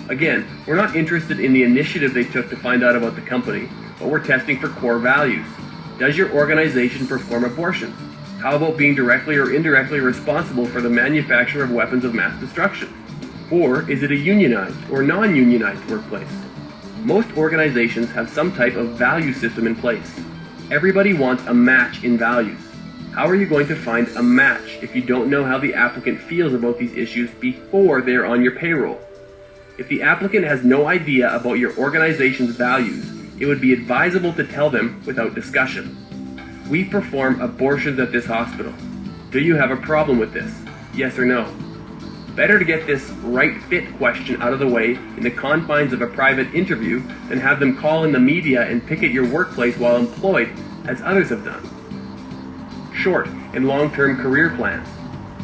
Again, we're not interested in the initiative they took to find out about the company, but we're testing for core values. Does your organization perform abortions? How about being directly or indirectly responsible for the manufacture of weapons of mass destruction? Or is it a unionized or non-unionized workplace? Most organizations have some type of value system in place. Everybody wants a match in values. How are you going to find a match if you don't know how the applicant feels about these issues before they're on your payroll? If the applicant has no idea about your organization's values, it would be advisable to tell them without discussion. We perform abortions at this hospital. Do you have a problem with this? Yes or no? Better to get this right fit question out of the way in the confines of a private interview than have them call in the media and picket your workplace while employed, as others have done. Short and long-term career plans.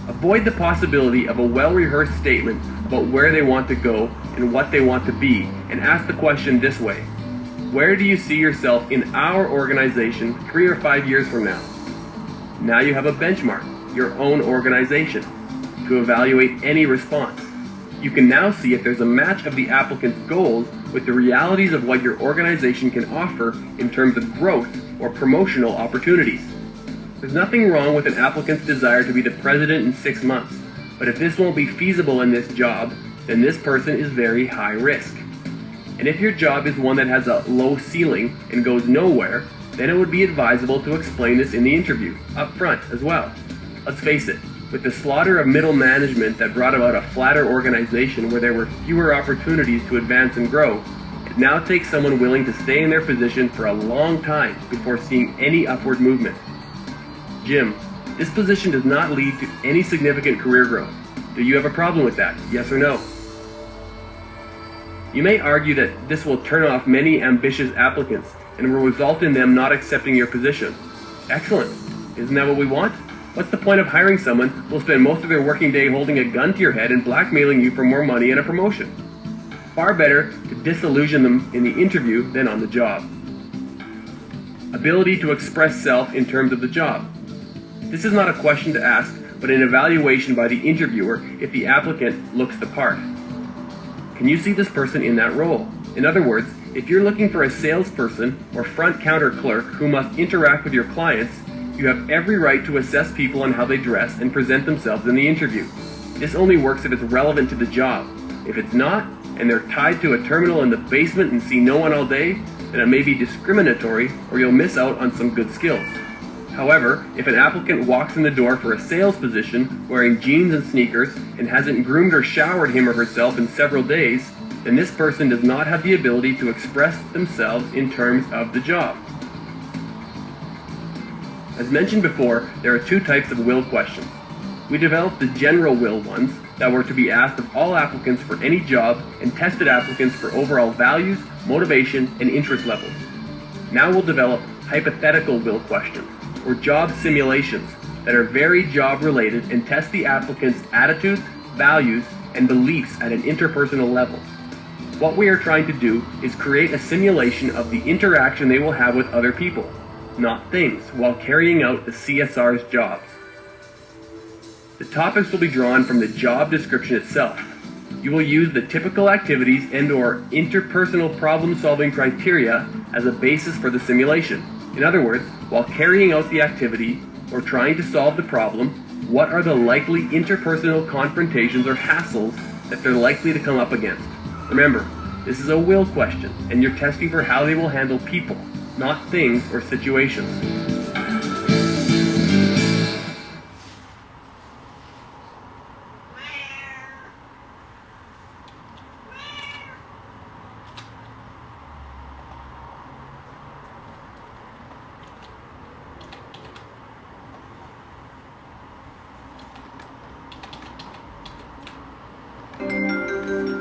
Avoid the possibility of a well-rehearsed statement about where they want to go and what they want to be, and ask the question this way. Where do you see yourself in our organization 3 or 5 years from now? Now you have a benchmark, your own organization, to evaluate any response. You can now see if there's a match of the applicant's goals with the realities of what your organization can offer in terms of growth or promotional opportunities. There's nothing wrong with an applicant's desire to be the president in 6 months, but if this won't be feasible in this job, then this person is very high risk. And if your job is one that has a low ceiling and goes nowhere, then it would be advisable to explain this in the interview, up front as well. Let's face it, with the slaughter of middle management that brought about a flatter organization where there were fewer opportunities to advance and grow, it now takes someone willing to stay in their position for a long time before seeing any upward movement. Jim, this position does not lead to any significant career growth. Do you have a problem with that? Yes or no? You may argue that this will turn off many ambitious applicants and will result in them not accepting your position. Excellent. Isn't that what we want? What's the point of hiring someone who will spend most of their working day holding a gun to your head and blackmailing you for more money and a promotion? Far better to disillusion them in the interview than on the job. Ability to express self in terms of the job. This is not a question to ask, but an evaluation by the interviewer if the applicant looks the part. Can you see this person in that role? In other words, if you're looking for a salesperson or front counter clerk who must interact with your clients, you have every right to assess people on how they dress and present themselves in the interview. This only works if it's relevant to the job. If it's not, and they're tied to a terminal in the basement and see no one all day, then it may be discriminatory or you'll miss out on some good skills. However, if an applicant walks in the door for a sales position wearing jeans and sneakers and hasn't groomed or showered him or herself in several days, then this person does not have the ability to express themselves in terms of the job. As mentioned before, there are 2 types of will questions. We developed the general will ones, that were to be asked of all applicants for any job and tested applicants for overall values, motivation, and interest levels. Now we'll develop hypothetical will questions, or job simulations, that are very job related and test the applicant's attitudes, values, and beliefs at an interpersonal level. What we are trying to do is create a simulation of the interaction they will have with other people, not things, while carrying out the CSR's jobs. The topics will be drawn from the job description itself. You will use the typical activities and/or interpersonal problem-solving criteria as a basis for the simulation. In other words, while carrying out the activity or trying to solve the problem, what are the likely interpersonal confrontations or hassles that they're likely to come up against? Remember, this is a will question, and you're testing for how they will handle people, not things or situations.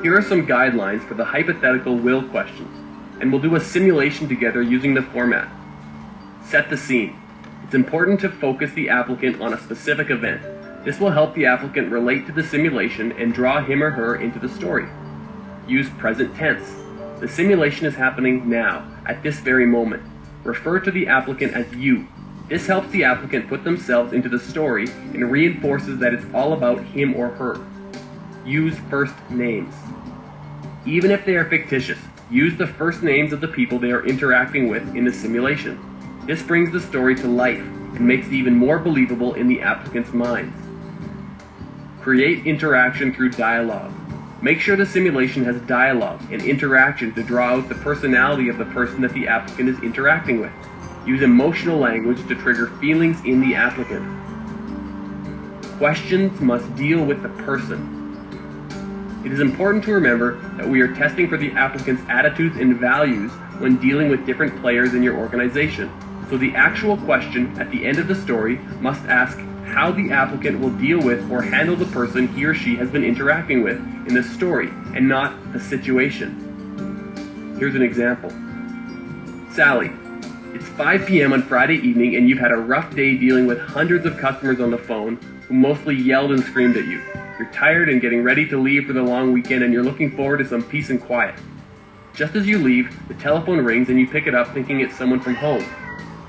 Here are some guidelines for the hypothetical will questions, and we'll do a simulation together using the format. Set the scene. It's important to focus the applicant on a specific event. This will help the applicant relate to the simulation and draw him or her into the story. Use present tense. The simulation is happening now, at this very moment. Refer to the applicant as you. This helps the applicant put themselves into the story and reinforces that it's all about him or her. Use first names. Even if they are fictitious, use the first names of the people they are interacting with in the simulation. This brings the story to life and makes it even more believable in the applicant's minds. Create interaction through dialogue. Make sure the simulation has dialogue and interaction to draw out the personality of the person that the applicant is interacting with. Use emotional language to trigger feelings in the applicant. Questions must deal with the person. It is important to remember that we are testing for the applicant's attitudes and values when dealing with different players in your organization. So the actual question at the end of the story must ask how the applicant will deal with or handle the person he or she has been interacting with in the story and not the situation. Here's an example. Sally, it's 5 p.m. on Friday evening and you've had a rough day dealing with hundreds of customers on the phone who mostly yelled and screamed at you. You're tired and getting ready to leave for the long weekend and you're looking forward to some peace and quiet. Just as you leave, the telephone rings and you pick it up thinking it's someone from home.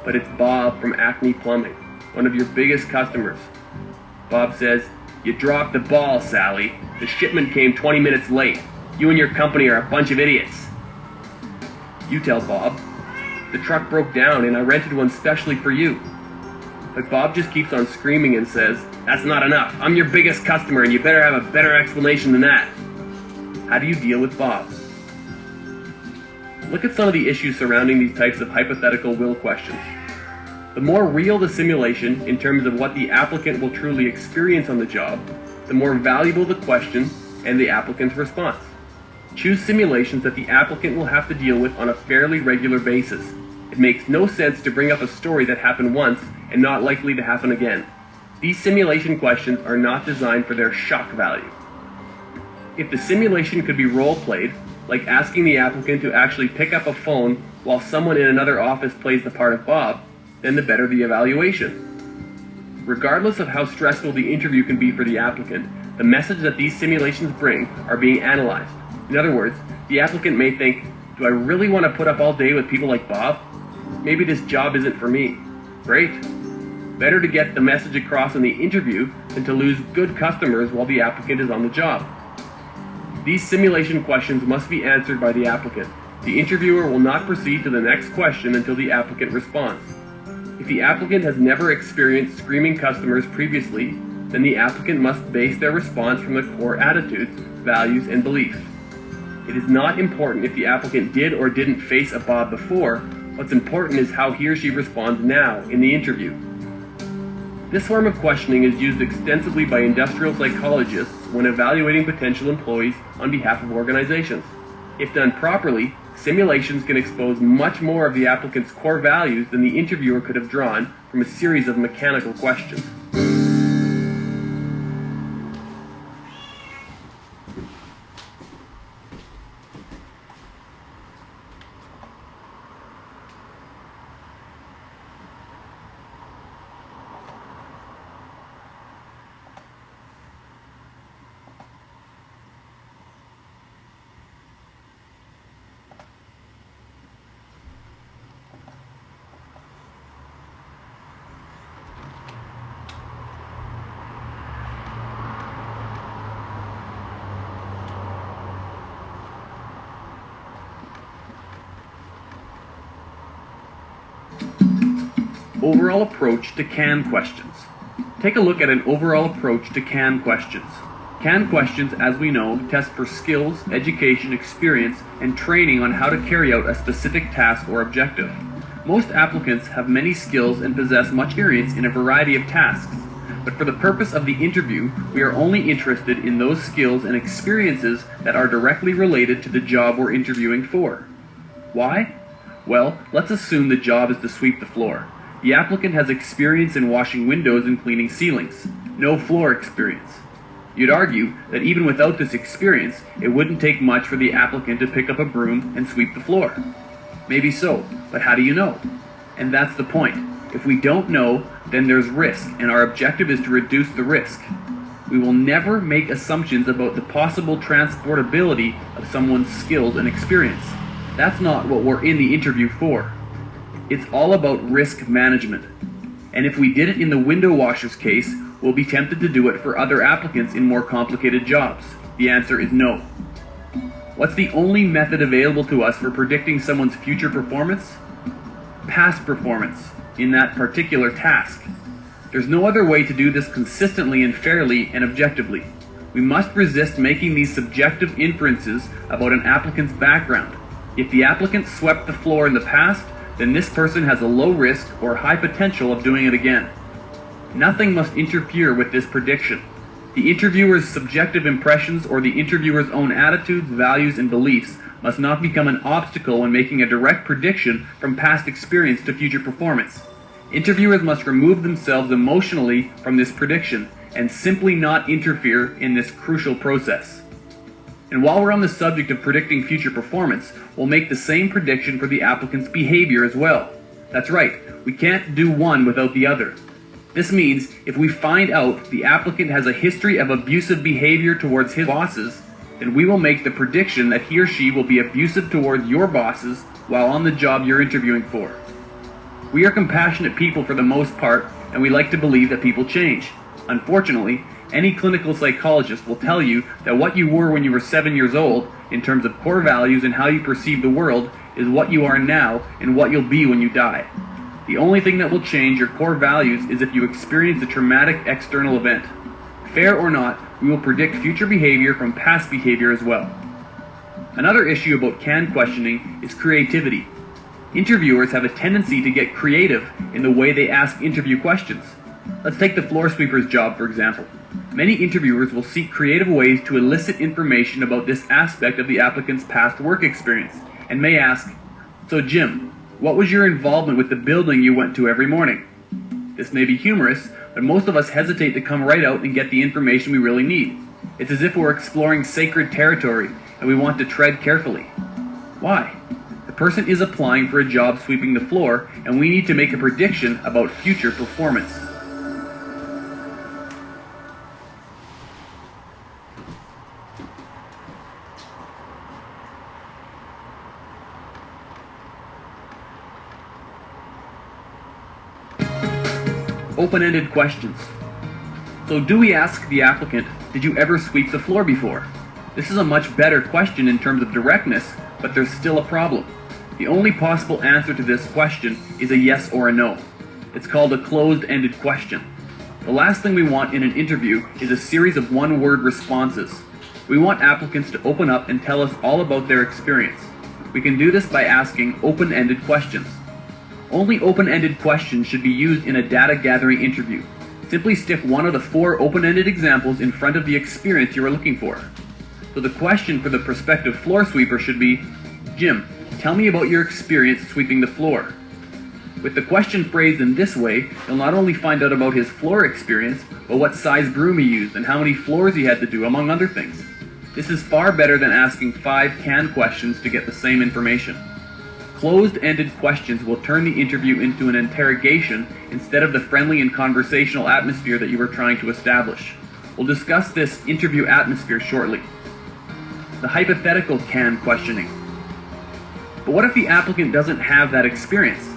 But it's Bob from Acme Plumbing, one of your biggest customers. Bob says, "You dropped the ball, Sally. The shipment came 20 minutes late. You and your company are a bunch of idiots." You tell Bob, "The truck broke down and I rented one specially for you." But Bob just keeps on screaming and says, "That's not enough. I'm your biggest customer and you better have a better explanation than that." How do you deal with Bob? Look at some of the issues surrounding these types of hypothetical will questions. The more real the simulation in terms of what the applicant will truly experience on the job, the more valuable the question and the applicant's response. Choose simulations that the applicant will have to deal with on a fairly regular basis. It makes no sense to bring up a story that happened once and not likely to happen again. These simulation questions are not designed for their shock value. If the simulation could be role-played, like asking the applicant to actually pick up a phone while someone in another office plays the part of Bob, then the better the evaluation. Regardless of how stressful the interview can be for the applicant, the message that these simulations bring are being analyzed. In other words, the applicant may think, "Do I really want to put up all day with people like Bob? Maybe this job isn't for me." Great. Better to get the message across in the interview than to lose good customers while the applicant is on the job. These simulation questions must be answered by the applicant. The interviewer will not proceed to the next question until the applicant responds. If the applicant has never experienced screaming customers previously, then the applicant must base their response from the core attitudes, values, and beliefs. It is not important if the applicant did or didn't face a Bob before. What's important is how he or she responds now in the interview. This form of questioning is used extensively by industrial psychologists when evaluating potential employees on behalf of organizations. If done properly, simulations can expose much more of the applicant's core values than the interviewer could have drawn from a series of mechanical questions. Overall approach to CAN questions. Take a look at an overall approach to CAN questions. CAN questions, as we know, test for skills, education, experience, and training on how to carry out a specific task or objective. Most applicants have many skills and possess much experience in a variety of tasks, but for the purpose of the interview, we are only interested in those skills and experiences that are directly related to the job we're interviewing for. Why? Well, let's assume the job is to sweep the floor. The applicant has experience in washing windows and cleaning ceilings, no floor experience. You'd argue that even without this experience, it wouldn't take much for the applicant to pick up a broom and sweep the floor. Maybe so, but how do you know? And that's the point. If we don't know, then there's risk, and our objective is to reduce the risk. We will never make assumptions about the possible transportability of someone's skills and experience. That's not what we're in the interview for. It's all about risk management. And if we did it in the window washer's case, we'll be tempted to do it for other applicants in more complicated jobs. The answer is no. What's the only method available to us for predicting someone's future performance? Past performance in that particular task. There's no other way to do this consistently and fairly and objectively. We must resist making these subjective inferences about an applicant's background. If the applicant swept the floor in the past, then this person has a low risk or high potential of doing it again. Nothing must interfere with this prediction. The interviewer's subjective impressions or the interviewer's own attitudes, values, and beliefs must not become an obstacle when making a direct prediction from past experience to future performance. Interviewers must remove themselves emotionally from this prediction and simply not interfere in this crucial process. And while we're on the subject of predicting future performance, we'll make the same prediction for the applicant's behavior as well. That's right, we can't do one without the other. This means if we find out the applicant has a history of abusive behavior towards his bosses, then we will make the prediction that he or she will be abusive towards your bosses while on the job you're interviewing for. We are compassionate people for the most part, and we like to believe that people change. Unfortunately, any clinical psychologist will tell you that what you were when you were 7 years old, in terms of core values and how you perceive the world, is what you are now and what you'll be when you die. The only thing that will change your core values is if you experience a traumatic external event. Fair or not, we will predict future behavior from past behavior as well. Another issue about CAN questioning is creativity. Interviewers have a tendency to get creative in the way they ask interview questions. Let's take the floor sweeper's job, for example. Many interviewers will seek creative ways to elicit information about this aspect of the applicant's past work experience, and may ask, "So Jim, what was your involvement with the building you went to every morning?" This may be humorous, but most of us hesitate to come right out and get the information we really need. It's as if we're exploring sacred territory, and we want to tread carefully. Why? The person is applying for a job sweeping the floor, and we need to make a prediction about future performance. Open-ended questions. So do we ask the applicant, did you ever sweep the floor before? This is a much better question in terms of directness, but there's still a problem. The only possible answer to this question is a yes or a no. It's called a closed-ended question. The last thing we want in an interview is a series of one-word responses. We want applicants to open up and tell us all about their experience. We can do this by asking open-ended questions. Only open-ended questions should be used in a data-gathering interview. Simply stick one of the 4 open-ended examples in front of the experience you are looking for. So the question for the prospective floor sweeper should be, "Jim, tell me about your experience sweeping the floor." With the question phrased in this way, you'll not only find out about his floor experience, but what size broom he used and how many floors he had to do, among other things. This is far better than asking 5 CAN questions to get the same information. Closed-ended questions will turn the interview into an interrogation instead of the friendly and conversational atmosphere that you were trying to establish. We'll discuss this interview atmosphere shortly. The hypothetical CAN questioning. But what if the applicant doesn't have that experience?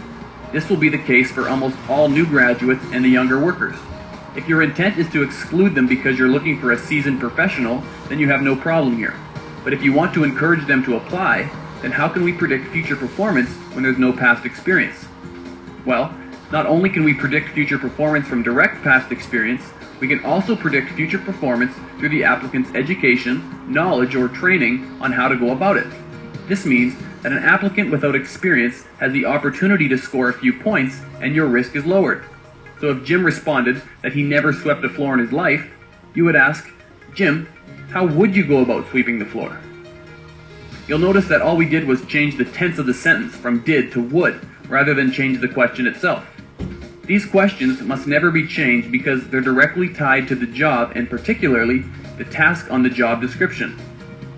This will be the case for almost all new graduates and the younger workers. If your intent is to exclude them because you're looking for a seasoned professional, then you have no problem here. But if you want to encourage them to apply, then how can we predict future performance when there's no past experience? Well, not only can we predict future performance from direct past experience, we can also predict future performance through the applicant's education, knowledge, or training on how to go about it. This means that an applicant without experience has the opportunity to score a few points and your risk is lowered. So if Jim responded that he never swept a floor in his life, you would ask, "Jim, how would you go about sweeping the floor?" You'll notice that all we did was change the tense of the sentence from did to would, rather than change the question itself. These questions must never be changed because they're directly tied to the job and particularly the task on the job description.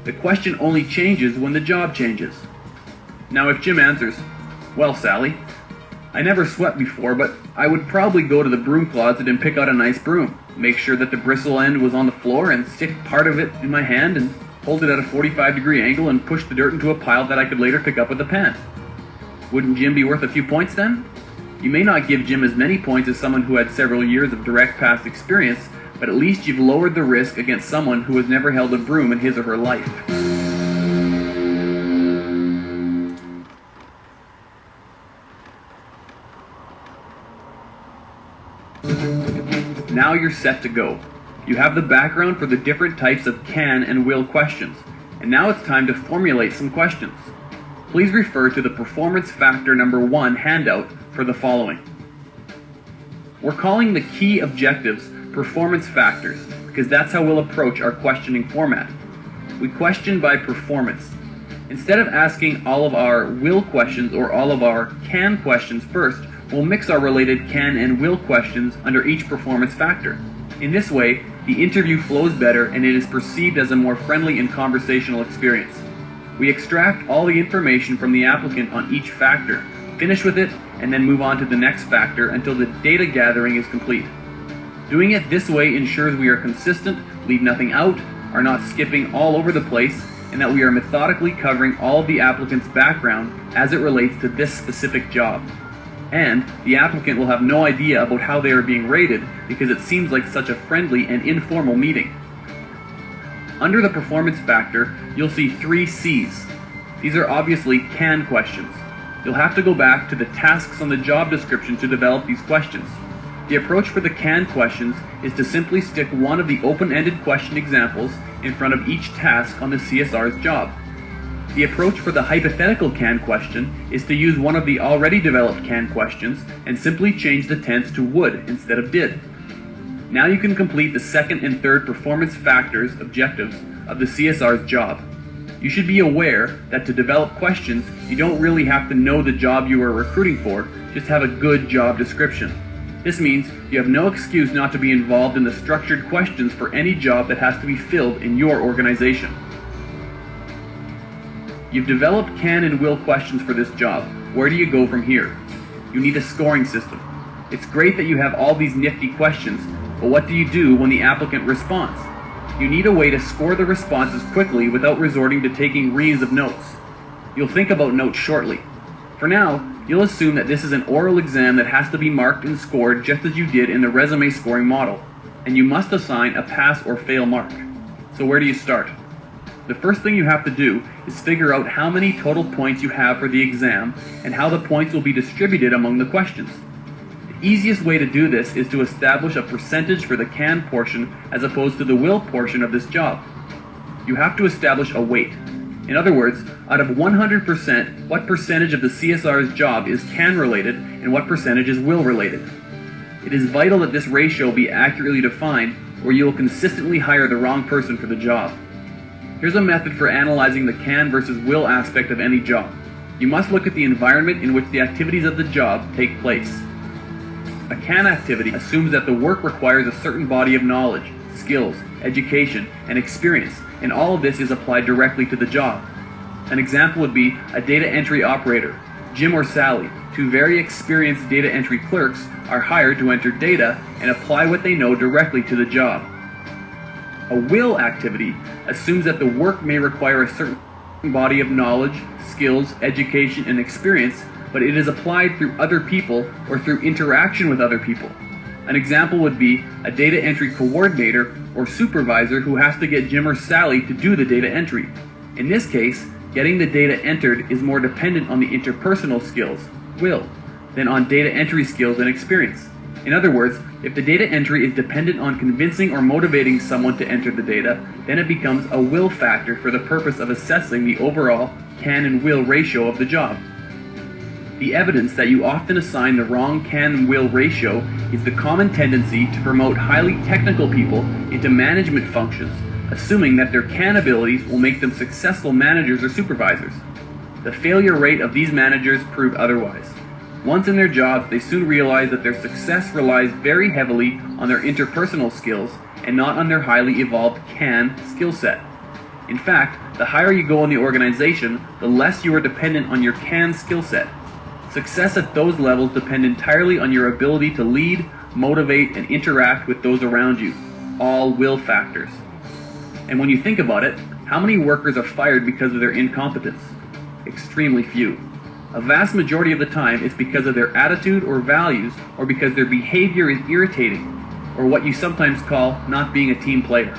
The question only changes when the job changes. Now if Jim answers, "Well, Sally, I never swept before, but I would probably go to the broom closet and pick out a nice broom, make sure that the bristle end was on the floor and stick part of it in my hand and hold it at a 45-degree angle and push the dirt into a pile that I could later pick up with a pan." Wouldn't Jim be worth a few points then? You may not give Jim as many points as someone who had several years of direct past experience, but at least you've lowered the risk against someone who has never held a broom in his or her life. Now you're set to go. You have the background for the different types of can and will questions, and now it's time to formulate some questions. Please refer to the Performance Factor number 1 handout for the following. We're calling the key objectives performance factors because that's how we'll approach our questioning format. We question by performance. Instead of asking all of our will questions or all of our can questions first, we'll mix our related can and will questions under each performance factor. In this way, the interview flows better and it is perceived as a more friendly and conversational experience. We extract all the information from the applicant on each factor, finish with it, and then move on to the next factor until the data gathering is complete. Doing it this way ensures we are consistent, leave nothing out, are not skipping all over the place, and that we are methodically covering all of the applicant's background as it relates to this specific job. And the applicant will have no idea about how they are being rated because it seems like such a friendly and informal meeting. Under the performance factor, you'll see 3 C's. These are obviously can questions. You'll have to go back to the tasks on the job description to develop these questions. The approach for the can questions is to simply stick one of the open-ended question examples in front of each task on the CSR's job. The approach for the hypothetical can question is to use one of the already developed can questions and simply change the tense to would instead of did. Now you can complete the second and third performance factors objectives of the CSR's job. You should be aware that to develop questions, you don't really have to know the job you are recruiting for, just have a good job description. This means you have no excuse not to be involved in the structured questions for any job that has to be filled in your organization. You've developed can and will questions for this job. Where do you go from here? You need a scoring system. It's great that you have all these nifty questions, but what do you do when the applicant responds? You need a way to score the responses quickly without resorting to taking reams of notes. You'll think about notes shortly. For now, you'll assume that this is an oral exam that has to be marked and scored just as you did in the resume scoring model, and you must assign a pass or fail mark. So where do you start? The first thing you have to do is figure out how many total points you have for the exam and how the points will be distributed among the questions. The easiest way to do this is to establish a percentage for the can portion as opposed to the will portion of this job. You have to establish a weight. In other words, out of 100%, what percentage of the CSR's job is can related and what percentage is will related. It is vital that this ratio be accurately defined or you will consistently hire the wrong person for the job. Here's a method for analyzing the can versus will aspect of any job. You must look at the environment in which the activities of the job take place. A can activity assumes that the work requires a certain body of knowledge, skills, education, and experience, and all of this is applied directly to the job. An example would be a data entry operator. Jim or Sally, 2 very experienced data entry clerks, are hired to enter data and apply what they know directly to the job. A will activity assumes that the work may require a certain body of knowledge, skills, education, and experience, but it is applied through other people or through interaction with other people. An example would be a data entry coordinator or supervisor who has to get Jim or Sally to do the data entry. In this case, getting the data entered is more dependent on the interpersonal skills, will, than on data entry skills and experience. In other words, if the data entry is dependent on convincing or motivating someone to enter the data, then it becomes a will factor for the purpose of assessing the overall can and will ratio of the job. The evidence that you often assign the wrong can and will ratio is the common tendency to promote highly technical people into management functions, assuming that their can abilities will make them successful managers or supervisors. The failure rate of these managers prove otherwise. Once in their jobs, they soon realize that their success relies very heavily on their interpersonal skills and not on their highly evolved can skill set. In fact, the higher you go in the organization, the less you are dependent on your can skill set. Success at those levels depend entirely on your ability to lead, motivate, and interact with those around you, all will factors. And when you think about it, how many workers are fired because of their incompetence? Extremely few. A vast majority of the time it's because of their attitude or values, or because their behavior is irritating, or what you sometimes call not being a team player.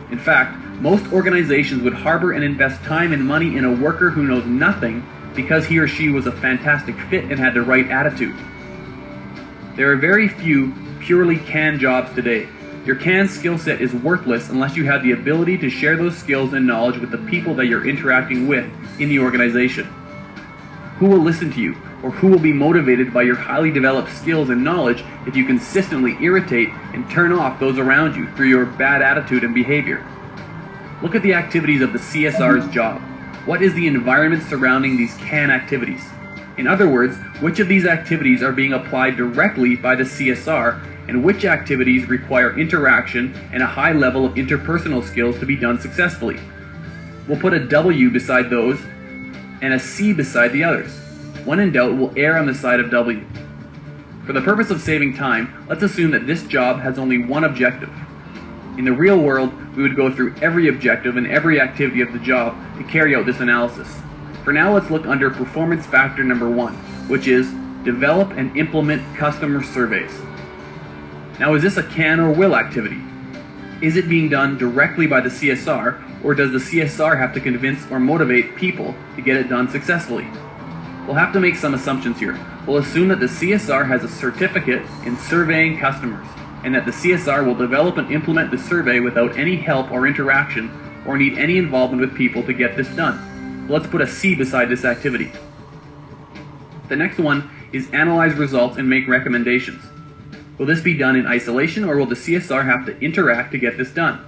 In fact, most organizations would harbor and invest time and money in a worker who knows nothing because he or she was a fantastic fit and had the right attitude. There are very few purely can jobs today. Your can skill set is worthless unless you have the ability to share those skills and knowledge with the people that you're interacting with in the organization. Who will listen to you, or who will be motivated by your highly developed skills and knowledge if you consistently irritate and turn off those around you through your bad attitude and behavior? Look at the activities of the CSR's job. What is the environment surrounding these can activities? In other words, which of these activities are being applied directly by the CSR, and which activities require interaction and a high level of interpersonal skills to be done successfully? We'll put a W beside those and a C beside the others. When in doubt, we'll err on the side of W. For the purpose of saving time, let's assume that this job has only one objective. In the real world, we would go through every objective and every activity of the job to carry out this analysis. For now, let's look under performance factor number 1, which is develop and implement customer surveys. Now, is this a can or will activity? Is it being done directly by the CSR, or does the CSR have to convince or motivate people to get it done successfully? We'll have to make some assumptions here. We'll assume that the CSR has a certificate in surveying customers, and that the CSR will develop and implement the survey without any help or interaction, or need any involvement with people to get this done. Let's put a C beside this activity. The next one is analyze results and make recommendations. Will this be done in isolation, or will the CSR have to interact to get this done?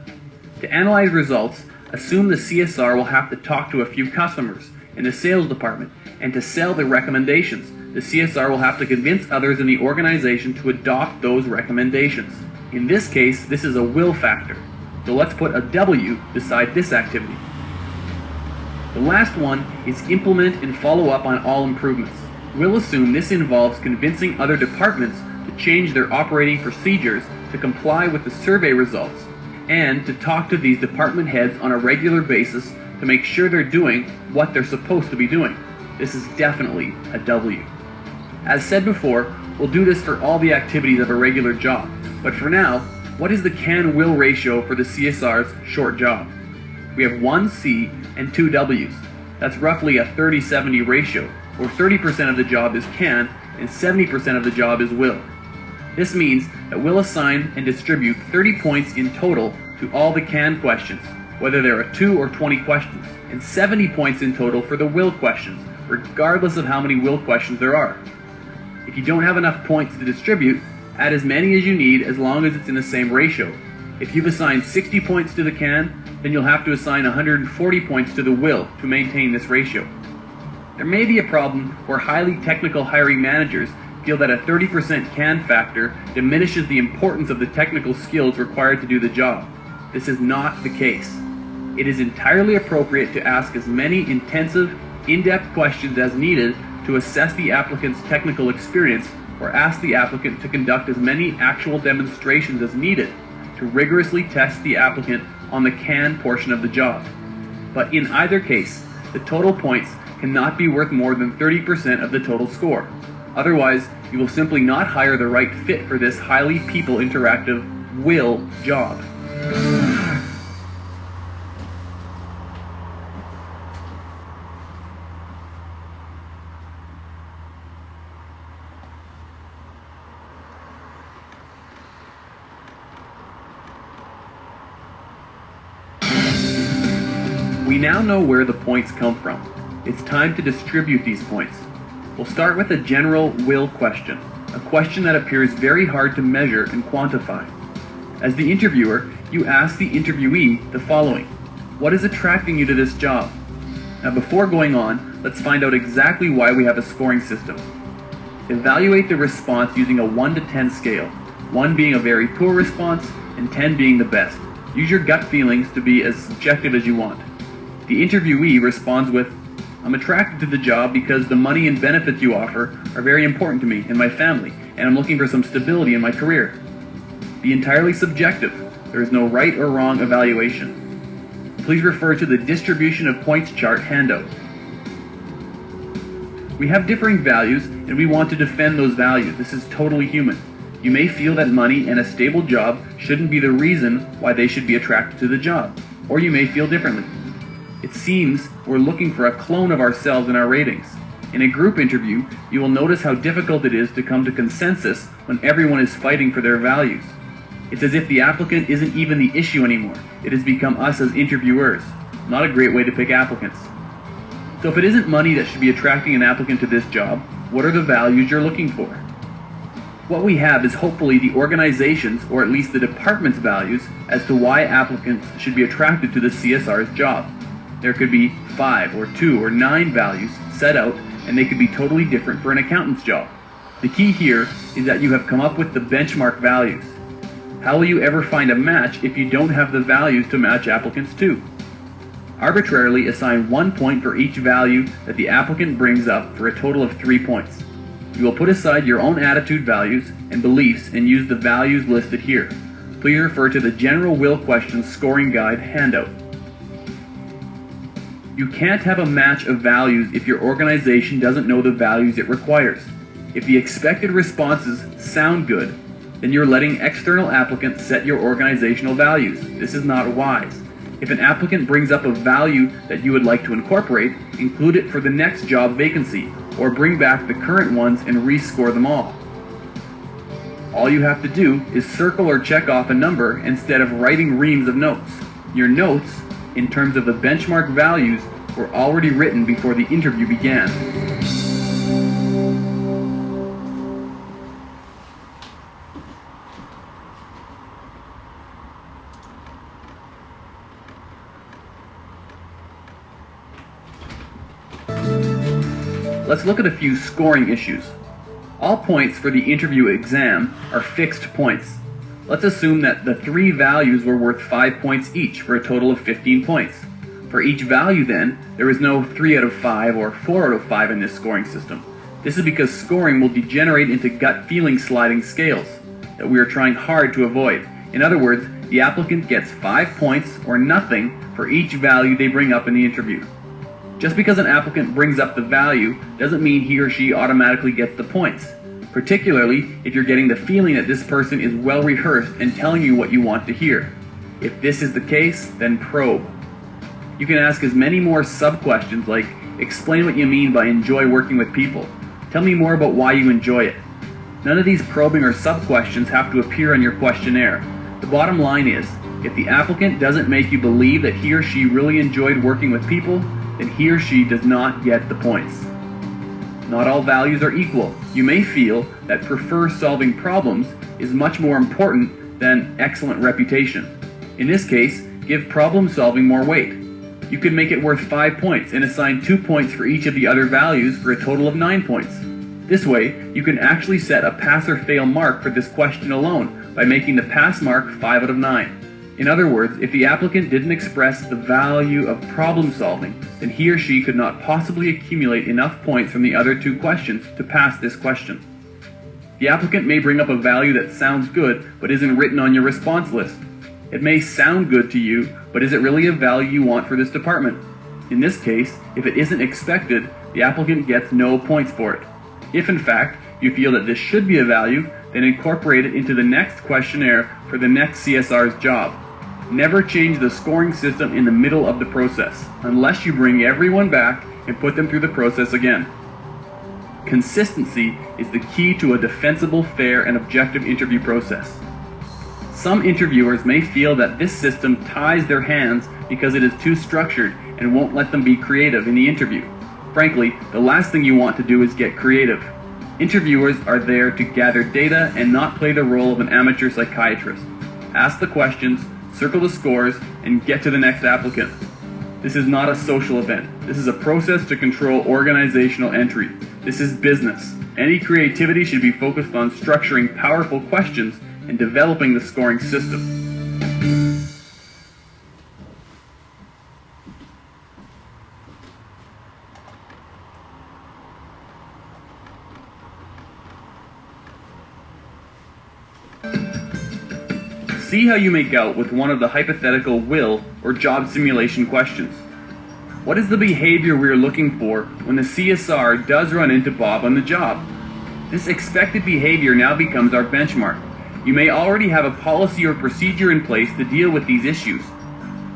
To analyze results, assume the CSR will have to talk to a few customers in the sales department, and to sell the recommendations, the CSR will have to convince others in the organization to adopt those recommendations. In this case, this is a will factor. So let's put a W beside this activity. The last one is implement and follow up on all improvements. We'll assume this involves convincing other departments to change their operating procedures to comply with the survey results, and to talk to these department heads on a regular basis to make sure they're doing what they're supposed to be doing. This is definitely a W. As said before, we'll do this for all the activities of a regular job, but for now, what is the can-will ratio for the CSR's short job? We have 1 C and 2 Ws. That's roughly a 30-70 ratio, where 30% of the job is can and 70% of the job is will. This means that we'll assign and distribute 30 points in total to all the can questions, whether there are 2 or 20 questions, and 70 points in total for the will questions, regardless of how many will questions there are. If you don't have enough points to distribute, add as many as you need as long as it's in the same ratio. If you've assigned 60 points to the can, then you'll have to assign 140 points to the will to maintain this ratio. There may be a problem where highly technical hiring managers feel that a 30% can factor diminishes the importance of the technical skills required to do the job. This is not the case. It is entirely appropriate to ask as many intensive, in-depth questions as needed to assess the applicant's technical experience, or ask the applicant to conduct as many actual demonstrations as needed to rigorously test the applicant on the can portion of the job. But in either case, the total points cannot be worth more than 30% of the total score. Otherwise, you will simply not hire the right fit for this highly people-interactive will job. now know where the points come from. It's time to distribute these points. We'll start with a general will question, a question that appears very hard to measure and quantify. As the interviewer, you ask the interviewee the following: what is attracting you to this job? Now before going on, let's find out exactly why we have a scoring system. Evaluate the response using a 1 to 10 scale, 1 being a very poor response and 10 being the best. Use your gut feelings to be as subjective as you want. The interviewee responds with, I'm attracted to the job because the money and benefits you offer are very important to me and my family, and I'm looking for some stability in my career. Be entirely subjective. There is no right or wrong evaluation. Please refer to the distribution of points chart handout. We have differing values and we want to defend those values. This is totally human. You may feel that money and a stable job shouldn't be the reason why they should be attracted to the job, or you may feel differently. It seems we're looking for a clone of ourselves in our ratings. In a group interview, you will notice how difficult it is to come to consensus when everyone is fighting for their values. It's as if the applicant isn't even the issue anymore. It has become us as interviewers. Not a great way to pick applicants. So if it isn't money that should be attracting an applicant to this job, what are the values you're looking for? What we have is hopefully the organization's, or at least the department's values as to why applicants should be attracted to the CSR's job. There could be 5 or 2 or 9 values set out, and they could be totally different for an accountant's job. The key here is that you have come up with the benchmark values. How will you ever find a match if you don't have the values to match applicants to? Arbitrarily assign 1 point for each value that the applicant brings up for a total of 3 points. You will put aside your own attitude values and beliefs and use the values listed here. Please refer to the General Will Questions Scoring Guide handout. You can't have a match of values if your organization doesn't know the values it requires. If the expected responses sound good, then you're letting external applicants set your organizational values. This is not wise. If an applicant brings up a value that you would like to incorporate, include it for the next job vacancy, or bring back the current ones and rescore them all. All you have to do is circle or check off a number instead of writing reams of notes. Your notes, in terms of the benchmark values, were already written before the interview began. Let's look at a few scoring issues. All points for the interview exam are fixed points. Let's assume that the 3 values were worth 5 points each for a total of 15 points. For each value then, there is no 3 out of 5 or 4 out of 5 in this scoring system. This is because scoring will degenerate into gut feeling sliding scales that we are trying hard to avoid. In other words, the applicant gets 5 points or nothing for each value they bring up in the interview. Just because an applicant brings up the value doesn't mean he or she automatically gets the points, particularly if you're getting the feeling that this person is well rehearsed and telling you what you want to hear. If this is the case, then probe. You can ask as many more sub-questions like, explain what you mean by enjoy working with people. Tell me more about why you enjoy it. None of these probing or sub-questions have to appear on your questionnaire. The bottom line is, if the applicant doesn't make you believe that he or she really enjoyed working with people, then he or she does not get the points. Not all values are equal. You may feel that prefer solving problems is much more important than excellent reputation. In this case, give problem solving more weight. You could make it worth 5 points and assign 2 points for each of the other values for a total of 9 points. This way, you can actually set a pass or fail mark for this question alone by making the pass mark 5 out of 9. In other words, if the applicant didn't express the value of problem solving, then he or she could not possibly accumulate enough points from the other 2 questions to pass this question. The applicant may bring up a value that sounds good but isn't written on your response list. It may sound good to you, but is it really a value you want for this department? In this case, if it isn't expected, the applicant gets no points for it. If in fact you feel that this should be a value, then incorporate it into the next questionnaire for the next CSR's job. Never change the scoring system in the middle of the process, unless you bring everyone back and put them through the process again. Consistency is the key to a defensible, fair, and objective interview process. Some interviewers may feel that this system ties their hands because it is too structured and won't let them be creative in the interview. Frankly, the last thing you want to do is get creative. Interviewers are there to gather data and not play the role of an amateur psychiatrist. Ask the questions, circle the scores, and get to the next applicant. This is not a social event. This is a process to control organizational entry. This is business. Any creativity should be focused on structuring powerful questions and developing the scoring system. See how you make out with one of the hypothetical will or job simulation questions. What is the behavior we are looking for when the CSR does run into Bob on the job? This expected behavior now becomes our benchmark. You may already have a policy or procedure in place to deal with these issues.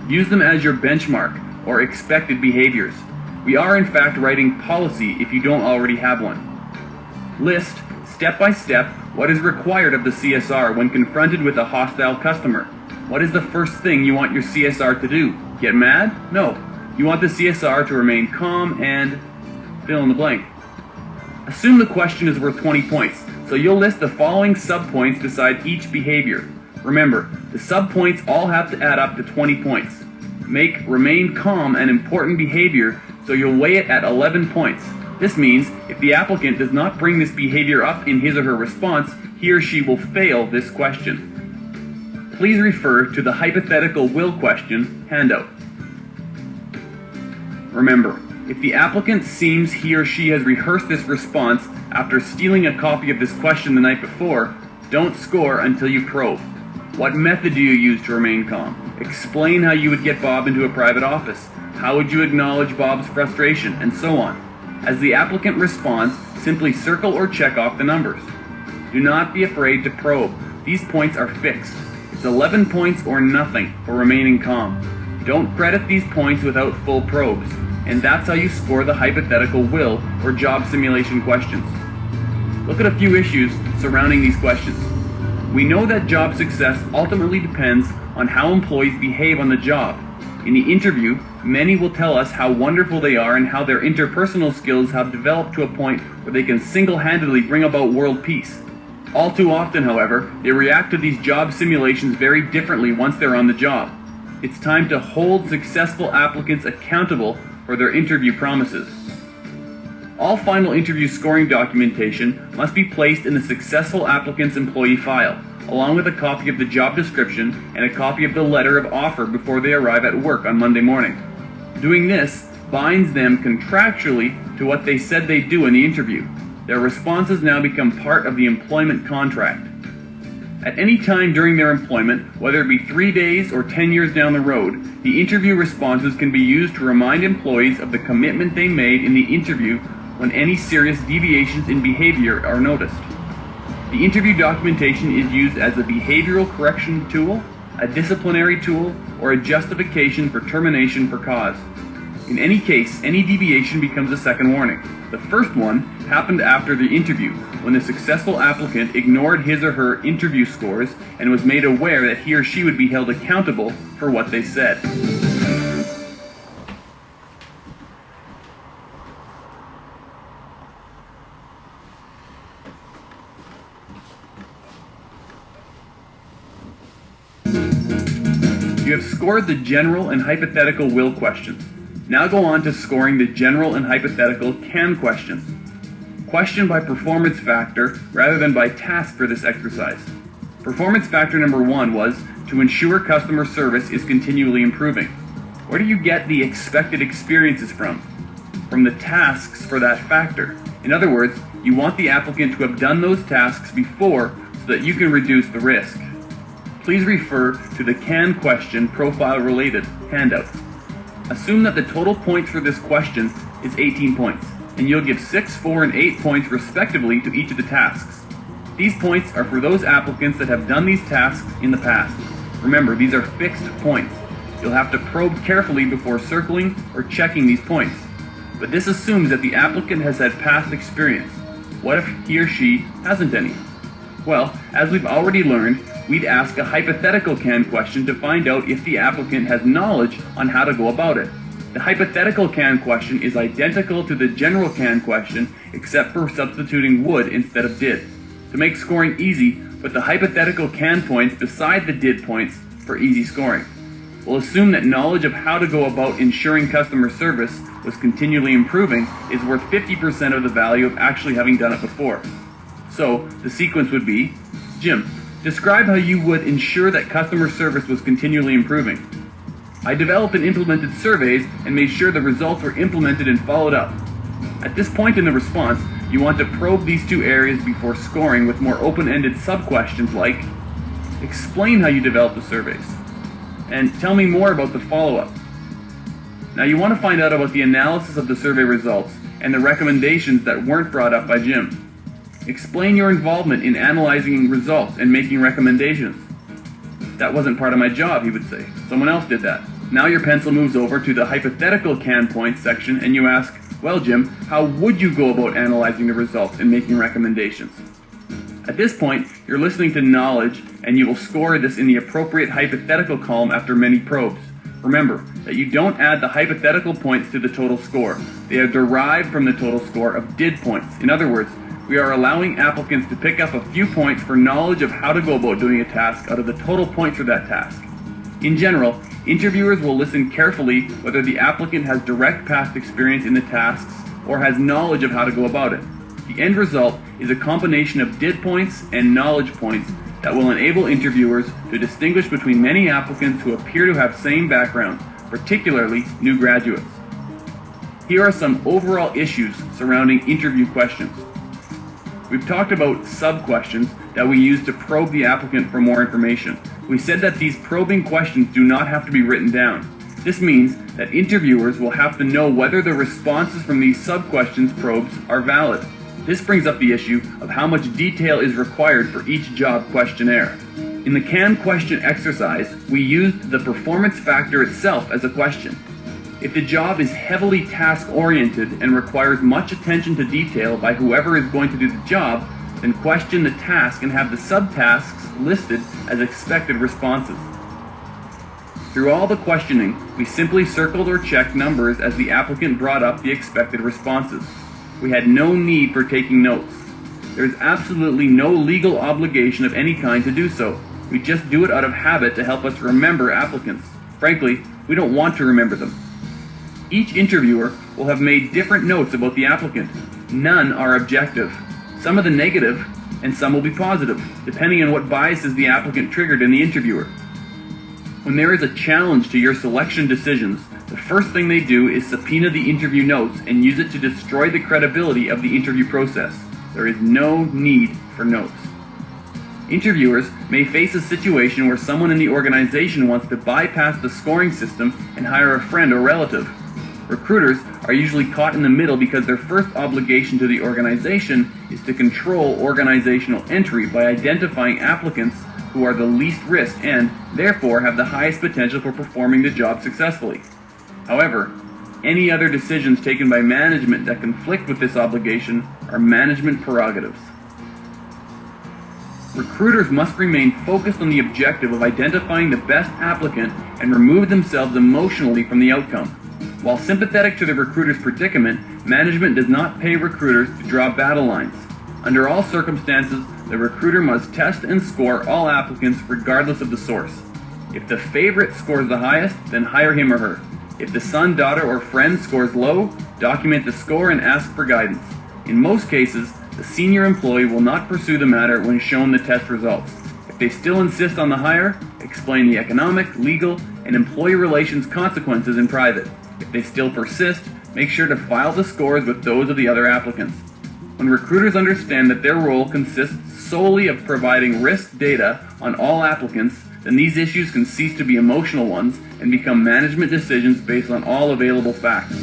Use them as your benchmark or expected behaviors. We are in fact writing policy if you don't already have one. List, step by step, what is required of the CSR when confronted with a hostile customer. What is the first thing you want your CSR to do? Get mad? No. You want the CSR to remain calm and fill in the blank. Assume the question is worth 20 points, so you'll list the following subpoints beside each behavior. Remember, the subpoints all have to add up to 20 points. Make remain calm an important behavior, so you'll weigh it at 11 points. This means if the applicant does not bring this behavior up in his or her response, he or she will fail this question. Please refer to the hypothetical will question handout. Remember, if the applicant seems he or she has rehearsed this response after stealing a copy of this question the night before, don't score until you probe. What method do you use to remain calm? Explain how you would get Bob into a private office. How would you acknowledge Bob's frustration? And so on. As the applicant responds, simply circle or check off the numbers. Do not be afraid to probe. These points are fixed. It's 11 points or nothing for remaining calm. Don't credit these points without full probes, and that's how you score the hypothetical will or job simulation questions. Look at a few issues surrounding these questions. We know that job success ultimately depends on how employees behave on the job. In the interview, many will tell us how wonderful they are and how their interpersonal skills have developed to a point where they can single-handedly bring about world peace. All too often, however, they react to these job simulations very differently once they're on the job. It's time to hold successful applicants accountable for their interview promises. All final interview scoring documentation must be placed in the successful applicant's employee file, along with a copy of the job description and a copy of the letter of offer before they arrive at work on Monday morning. Doing this binds them contractually to what they said they'd do in the interview. Their responses now become part of the employment contract. At any time during their employment, whether it be 3 days or 10 years down the road, the interview responses can be used to remind employees of the commitment they made in the interview when any serious deviations in behavior are noticed. The interview documentation is used as a behavioral correction tool, a disciplinary tool, or a justification for termination for cause. In any case, any deviation becomes a second warning. The first one happened after the interview, when the successful applicant ignored his or her interview scores and was made aware that he or she would be held accountable for what they said. You have scored the general and hypothetical will questions. Now go on to scoring the general and hypothetical can questions. Question by performance factor rather than by task for this exercise. Performance factor number 1 was to ensure customer service is continually improving. Where do you get the expected experiences from? From the tasks for that factor. In other words, you want the applicant to have done those tasks before so that you can reduce the risk. Please refer to the can question profile related handout. Assume that the total points for this question is 18 points, and you'll give 6, 4, and 8 points respectively to each of the tasks. These points are for those applicants that have done these tasks in the past. Remember, these are fixed points. You'll have to probe carefully before circling or checking these points. But this assumes that the applicant has had past experience. What if he or she hasn't any? Well, as we've already learned, we'd ask a hypothetical can question to find out if the applicant has knowledge on how to go about it. The hypothetical can question is identical to the general can question except for substituting would instead of did. To make scoring easy, put the hypothetical can points beside the did points for easy scoring. We'll assume that knowledge of how to go about ensuring customer service was continually improving is worth 50% of the value of actually having done it before. So, the sequence would be, Jim, describe how you would ensure that customer service was continually improving. I developed and implemented surveys and made sure the results were implemented and followed up. At this point in the response, you want to probe these two areas before scoring with more open-ended sub-questions like, explain how you developed the surveys, and tell me more about the follow-up. Now you want to find out about the analysis of the survey results and the recommendations that weren't brought up by Jim. Explain your involvement in analyzing results and making recommendations. That wasn't part of my job, he would say. Someone else did that. Now your pencil moves over to the hypothetical can points section and you ask, well, Jim, how would you go about analyzing the results and making recommendations? At this point, you're listening to knowledge and you will score this in the appropriate hypothetical column after many probes. Remember that you don't add the hypothetical points to the total score. They are derived from the total score of did points. In other words, we are allowing applicants to pick up a few points for knowledge of how to go about doing a task out of the total points for that task. In general, interviewers will listen carefully whether the applicant has direct past experience in the tasks or has knowledge of how to go about it. The end result is a combination of did points and knowledge points that will enable interviewers to distinguish between many applicants who appear to have same backgrounds, particularly new graduates. Here are some overall issues surrounding interview questions. We've talked about sub-questions that we use to probe the applicant for more information. We said that these probing questions do not have to be written down. This means that interviewers will have to know whether the responses from these sub-questions probes are valid. This brings up the issue of how much detail is required for each job questionnaire. In the CAN question exercise, we used the performance factor itself as a question. If the job is heavily task-oriented and requires much attention to detail by whoever is going to do the job, then question the task and have the subtasks listed as expected responses. Through all the questioning, we simply circled or checked numbers as the applicant brought up the expected responses. We had no need for taking notes. There is absolutely no legal obligation of any kind to do so. We just do it out of habit to help us remember applicants. Frankly, we don't want to remember them. Each interviewer will have made different notes about the applicant. None are objective. Some are the negative, and some will be positive, depending on what biases the applicant triggered in the interviewer. When there is a challenge to your selection decisions, the first thing they do is subpoena the interview notes and use it to destroy the credibility of the interview process. There is no need for notes. Interviewers may face a situation where someone in the organization wants to bypass the scoring system and hire a friend or relative. Recruiters are usually caught in the middle because their first obligation to the organization is to control organizational entry by identifying applicants who are the least risk and, therefore, have the highest potential for performing the job successfully. However, any other decisions taken by management that conflict with this obligation are management prerogatives. Recruiters must remain focused on the objective of identifying the best applicant and remove themselves emotionally from the outcome. While sympathetic to the recruiter's predicament, management does not pay recruiters to draw battle lines. Under all circumstances, the recruiter must test and score all applicants regardless of the source. If the favorite scores the highest, then hire him or her. If the son, daughter, or friend scores low, document the score and ask for guidance. In most cases, the senior employee will not pursue the matter when shown the test results. If they still insist on the hire, explain the economic, legal, and employee relations consequences in private. If they still persist, make sure to file the scores with those of the other applicants. When recruiters understand that their role consists solely of providing risk data on all applicants, then these issues can cease to be emotional ones and become management decisions based on all available facts.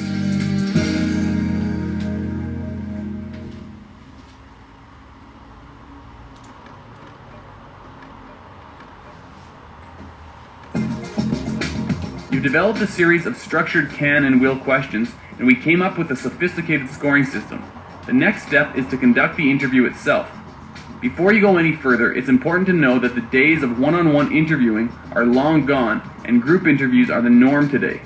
You've developed a series of structured can and will questions, and we came up with a sophisticated scoring system. The next step is to conduct the interview itself. Before you go any further, it's important to know that the days of one-on-one interviewing are long gone, and group interviews are the norm today.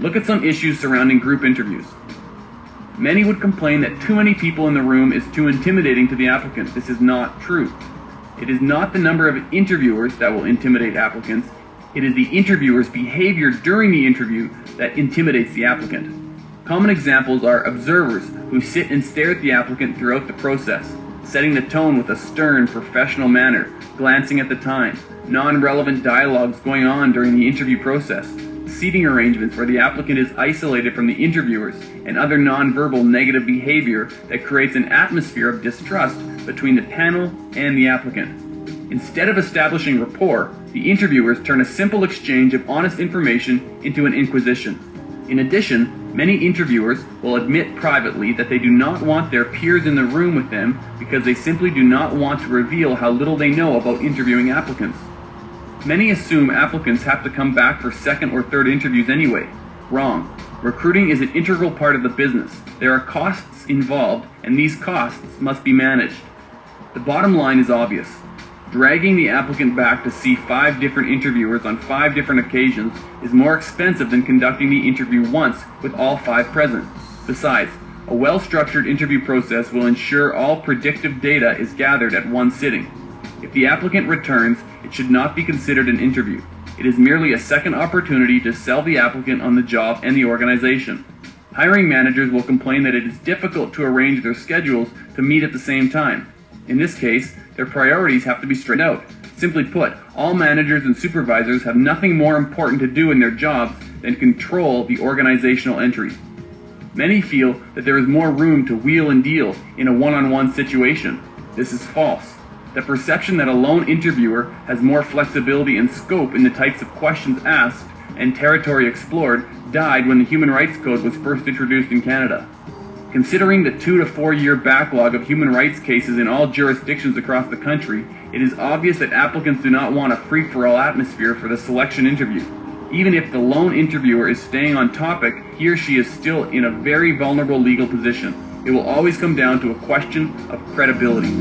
Look at some issues surrounding group interviews. Many would complain that too many people in the room is too intimidating to the applicant. This is not true. It is not the number of interviewers that will intimidate applicants. It is the interviewer's behavior during the interview that intimidates the applicant. Common examples are observers who sit and stare at the applicant throughout the process, setting the tone with a stern, professional manner, glancing at the time, non-relevant dialogues going on during the interview process, seating arrangements where the applicant is isolated from the interviewers, and other non-verbal negative behavior that creates an atmosphere of distrust between the panel and the applicant. Instead of establishing rapport, the interviewers turn a simple exchange of honest information into an inquisition. In addition, many interviewers will admit privately that they do not want their peers in the room with them because they simply do not want to reveal how little they know about interviewing applicants. Many assume applicants have to come back for second or third interviews anyway. Wrong. Recruiting is an integral part of the business. There are costs involved, and these costs must be managed. The bottom line is obvious. Dragging the applicant back to see 5 different interviewers on 5 different occasions is more expensive than conducting the interview once with all 5 present. Besides, a well-structured interview process will ensure all predictive data is gathered at one sitting. If the applicant returns, it should not be considered an interview. It is merely a second opportunity to sell the applicant on the job and the organization. Hiring managers will complain that it is difficult to arrange their schedules to meet at the same time. In this case, their priorities have to be straightened out. Simply put, all managers and supervisors have nothing more important to do in their jobs than control the organizational entry. Many feel that there is more room to wheel and deal in a one-on-one situation. This is false. The perception that a lone interviewer has more flexibility and scope in the types of questions asked and territory explored died when the Human Rights Code was first introduced in Canada. Considering the 2 to 4 year backlog of human rights cases in all jurisdictions across the country, it is obvious that applicants do not want a free-for-all atmosphere for the selection interview. Even if the lone interviewer is staying on topic, he or she is still in a very vulnerable legal position. It will always come down to a question of credibility.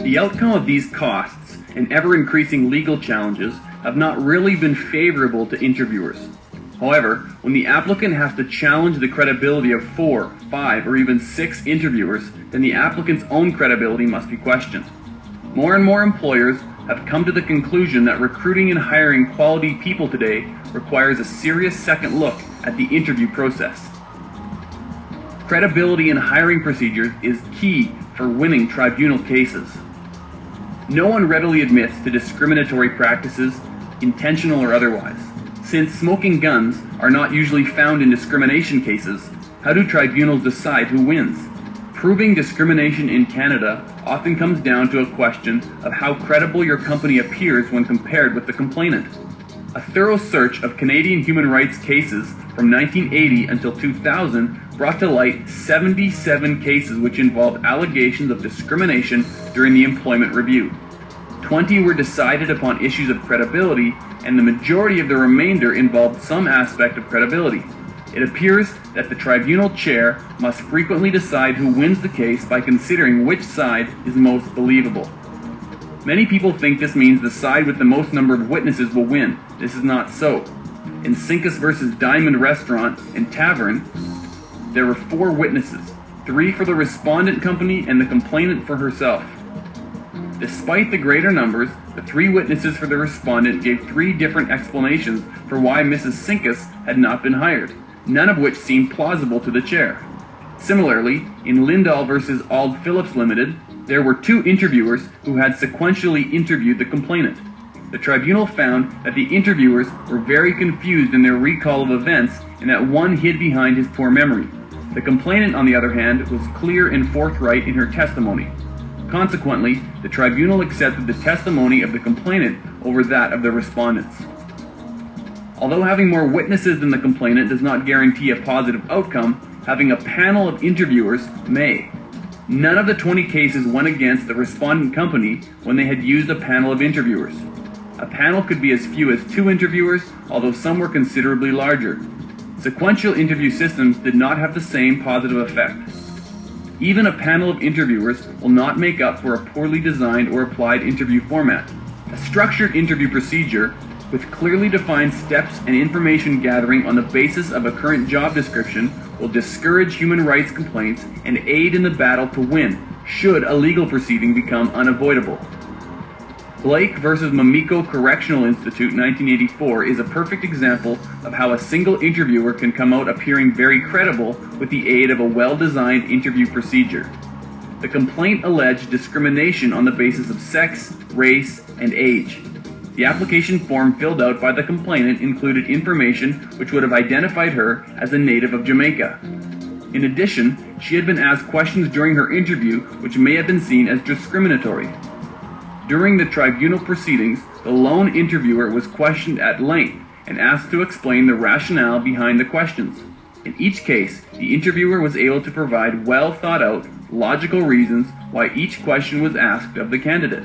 The outcome of these costs and ever-increasing legal challenges have not really been favorable to interviewers. However, when the applicant has to challenge the credibility of 4, 5, or even 6 interviewers, then the applicant's own credibility must be questioned. More and more employers have come to the conclusion that recruiting and hiring quality people today requires a serious second look at the interview process. Credibility in hiring procedures is key for winning tribunal cases. No one readily admits to discriminatory practices, intentional or otherwise. Since smoking guns are not usually found in discrimination cases, how do tribunals decide who wins? Proving discrimination in Canada often comes down to a question of how credible your company appears when compared with the complainant. A thorough search of Canadian human rights cases from 1980 until 2000 brought to light 77 cases which involved allegations of discrimination during the employment review. 20 were decided upon issues of credibility, and the majority of the remainder involved some aspect of credibility. It appears that the tribunal chair must frequently decide who wins the case by considering which side is most believable. Many people think this means the side with the most number of witnesses will win. This is not so. In Sinkus versus Diamond Restaurant and Tavern, there were 4 witnesses, 3 for the respondent company and the complainant for herself. Despite the greater numbers, the 3 witnesses for the respondent gave 3 different explanations for why Mrs. Sinkus had not been hired, none of which seemed plausible to the chair. Similarly, in Lindahl versus Ald Phillips Limited, there were 2 interviewers who had sequentially interviewed the complainant. The tribunal found that the interviewers were very confused in their recall of events and that one hid behind his poor memory. The complainant, on the other hand, was clear and forthright in her testimony. Consequently, the tribunal accepted the testimony of the complainant over that of the respondents. Although having more witnesses than the complainant does not guarantee a positive outcome, having a panel of interviewers may. None of the 20 cases went against the respondent company when they had used a panel of interviewers. A panel could be as few as 2 interviewers, although some were considerably larger. Sequential interview systems did not have the same positive effect. Even a panel of interviewers will not make up for a poorly designed or applied interview format. A structured interview procedure with clearly defined steps and information gathering on the basis of a current job description will discourage human rights complaints and aid in the battle to win, should a legal proceeding become unavoidable. Blake versus Mamiko Correctional Institute 1984 is a perfect example of how a single interviewer can come out appearing very credible with the aid of a well-designed interview procedure. The complaint alleged discrimination on the basis of sex, race, and age. The application form filled out by the complainant included information which would have identified her as a native of Jamaica. In addition, she had been asked questions during her interview which may have been seen as discriminatory. During the tribunal proceedings, the lone interviewer was questioned at length and asked to explain the rationale behind the questions. In each case, the interviewer was able to provide well-thought-out, logical reasons why each question was asked of the candidate.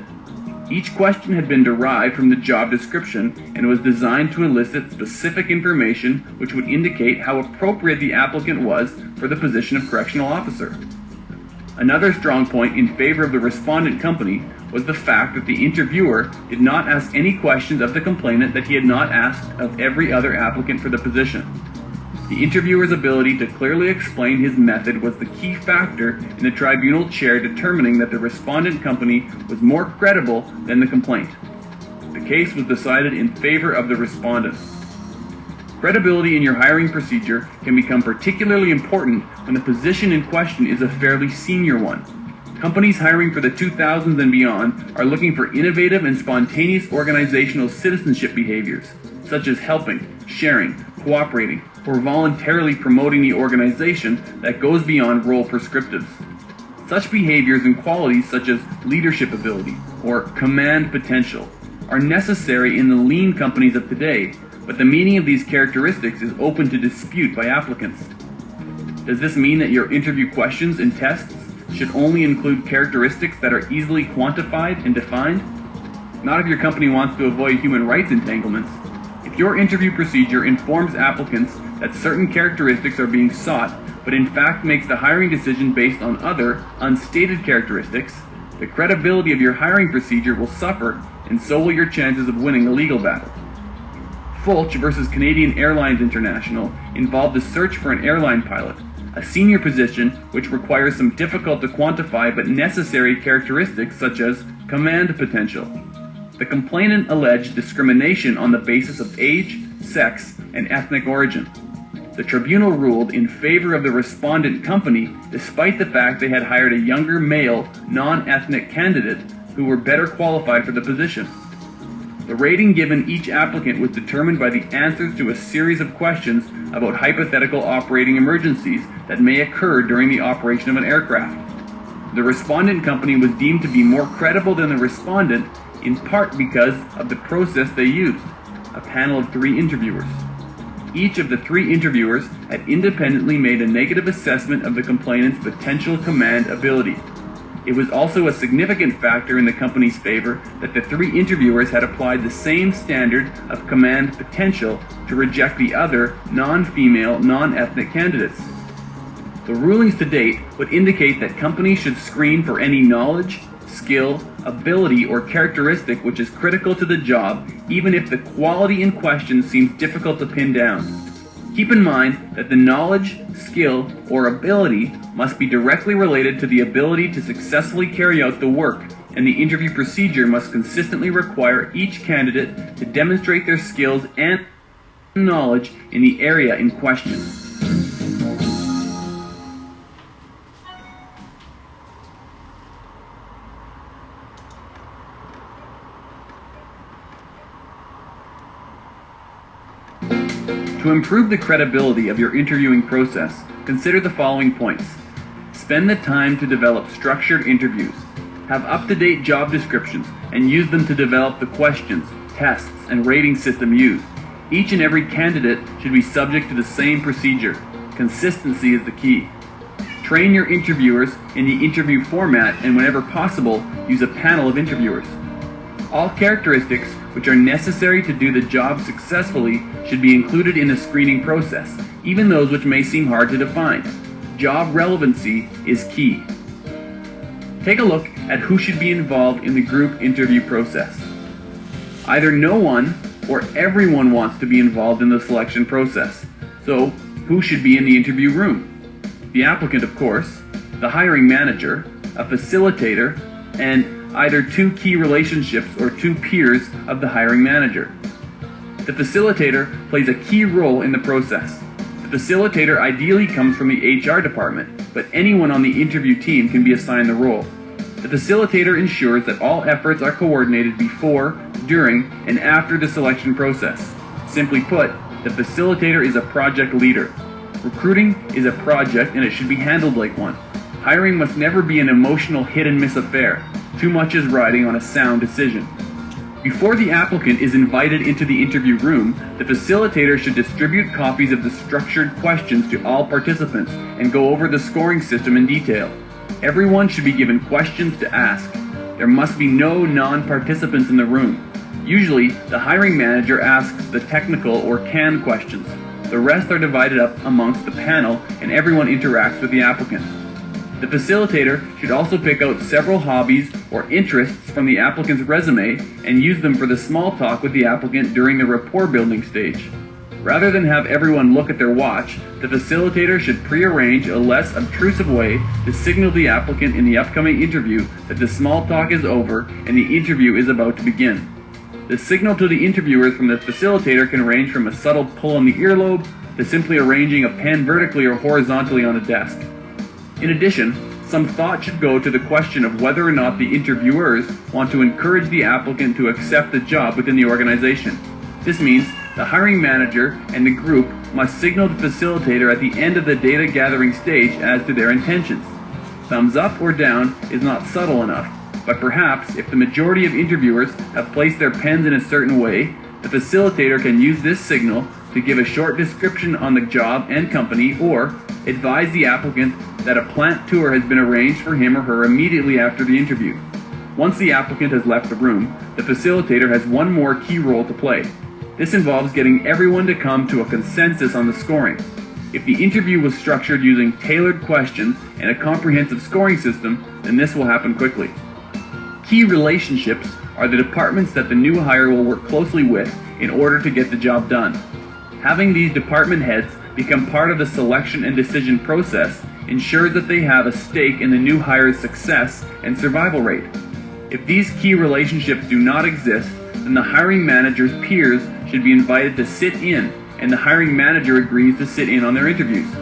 Each question had been derived from the job description and was designed to elicit specific information which would indicate how appropriate the applicant was for the position of correctional officer. Another strong point in favor of the respondent company was the fact that the interviewer did not ask any questions of the complainant that he had not asked of every other applicant for the position. The interviewer's ability to clearly explain his method was the key factor in the tribunal chair determining that the respondent company was more credible than the complaint. The case was decided in favor of the respondent. Credibility in your hiring procedure can become particularly important when the position in question is a fairly senior one. Companies hiring for the 2000s and beyond are looking for innovative and spontaneous organizational citizenship behaviors, such as helping, sharing, cooperating, or voluntarily promoting the organization that goes beyond role prescriptives. Such behaviors and qualities such as leadership ability or command potential are necessary in the lean companies of today, but the meaning of these characteristics is open to dispute by applicants. Does this mean that your interview questions and tests should only include characteristics that are easily quantified and defined? Not if your company wants to avoid human rights entanglements. If your interview procedure informs applicants that certain characteristics are being sought, but in fact makes the hiring decision based on other, unstated characteristics, the credibility of your hiring procedure will suffer, and so will your chances of winning the legal battle. Fulch versus Canadian Airlines International involved the search for an airline pilot, a senior position which requires some difficult to quantify but necessary characteristics such as command potential. The complainant alleged discrimination on the basis of age, sex, and ethnic origin. The tribunal ruled in favor of the respondent company despite the fact they had hired a younger male, non-ethnic candidate who were better qualified for the position. The rating given each applicant was determined by the answers to a series of questions about hypothetical operating emergencies that may occur during the operation of an aircraft. The respondent company was deemed to be more credible than the respondent in part because of the process they used, a panel of 3 interviewers. Each of the 3 interviewers had independently made a negative assessment of the complainant's potential command ability. It was also a significant factor in the company's favor that the 3 interviewers had applied the same standard of command potential to reject the other non-female, non-ethnic candidates. The rulings to date would indicate that companies should screen for any knowledge, skill, ability, or characteristic which is critical to the job, even if the quality in question seems difficult to pin down. Keep in mind that the knowledge, skill, or ability must be directly related to the ability to successfully carry out the work, and the interview procedure must consistently require each candidate to demonstrate their skills and knowledge in the area in question. To improve the credibility of your interviewing process, consider the following points. Spend the time to develop structured interviews. Have up-to-date job descriptions and use them to develop the questions, tests, and rating system used. Each and every candidate should be subject to the same procedure. Consistency is the key. Train your interviewers in the interview format and whenever possible, use a panel of interviewers. All characteristics which are necessary to do the job successfully should be included in the screening process, even those which may seem hard to define. job relevancy is key. Take a look at who should be involved in the group interview process. Either no one or everyone wants to be involved in the selection process. So, who should be in the interview room? The applicant, of course, the hiring manager, a facilitator, and either two key relationships or two peers of the hiring manager. The facilitator plays a key role in the process. The facilitator ideally comes from the HR department, but anyone on the interview team can be assigned the role. The facilitator ensures that all efforts are coordinated before, during, and after the selection process. Simply put, the facilitator is a project leader. Recruiting is a project and it should be handled like one. Hiring must never be an emotional hit-and-miss affair. Too much is riding on a sound decision. Before the applicant is invited into the interview room, the facilitator should distribute copies of the structured questions to all participants and go over the scoring system in detail. Everyone should be given questions to ask. There must be no non-participants in the room. Usually, the hiring manager asks the technical or CAN questions. The rest are divided up amongst the panel and everyone interacts with the applicant. The facilitator should also pick out several hobbies or interests from the applicant's resume and use them for the small talk with the applicant during the rapport building stage. Rather than have everyone look at their watch, the facilitator should pre-arrange a less obtrusive way to signal the applicant in the upcoming interview that the small talk is over and the interview is about to begin. The signal to the interviewers from the facilitator can range from a subtle pull on the earlobe to simply arranging a pen vertically or horizontally on a desk. In addition, some thought should go to the question of whether or not the interviewers want to encourage the applicant to accept the job within the organization. This means the hiring manager and the group must signal the facilitator at the end of the data gathering stage as to their intentions. Thumbs up or down is not subtle enough, but perhaps if the majority of interviewers have placed their pens in a certain way, the facilitator can use this signal to give a short description on the job and company or advise the applicant that a plant tour has been arranged for him or her immediately after the interview. Once the applicant has left the room, the facilitator has one more key role to play. This involves getting everyone to come to a consensus on the scoring. If the interview was structured using tailored questions and a comprehensive scoring system, then this will happen quickly. Key relationships are the departments that the new hire will work closely with in order to get the job done. Having these department heads become part of the selection and decision process ensures that they have a stake in the new hire's success and survival rate. If these key relationships do not exist, then the hiring manager's peers should be invited to sit in, and the hiring manager agrees to sit in on their interviews.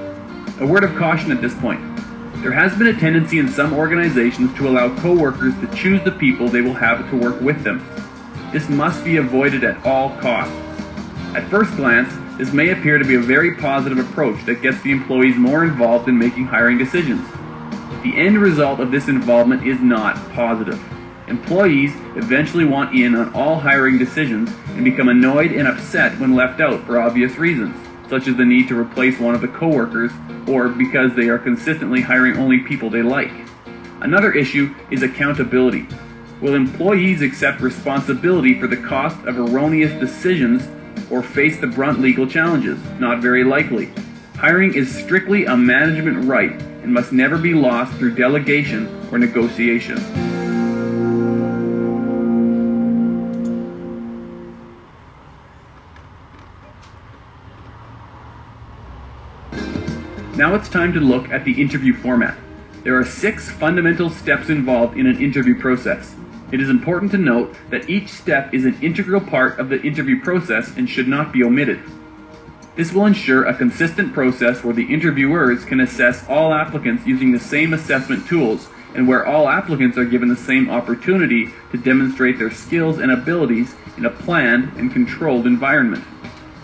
A word of caution at this point. There has been a tendency in some organizations to allow coworkers to choose the people they will have to work with them. This must be avoided at all costs. At first glance, this may appear to be a very positive approach that gets the employees more involved in making hiring decisions. The end result of this involvement is not positive. Employees eventually want in on all hiring decisions and become annoyed and upset when left out for obvious reasons, such as the need to replace one of the coworkers or because they are consistently hiring only people they like. Another issue is accountability. Will employees accept responsibility for the cost of erroneous decisions or face the brunt legal challenges? Not very likely. Hiring is strictly a management right and must never be lost through delegation or negotiation. Now it's time to look at the interview format. There are 6 fundamental steps involved in an interview process. It is important to note that each step is an integral part of the interview process and should not be omitted. This will ensure a consistent process where the interviewers can assess all applicants using the same assessment tools and where all applicants are given the same opportunity to demonstrate their skills and abilities in a planned and controlled environment.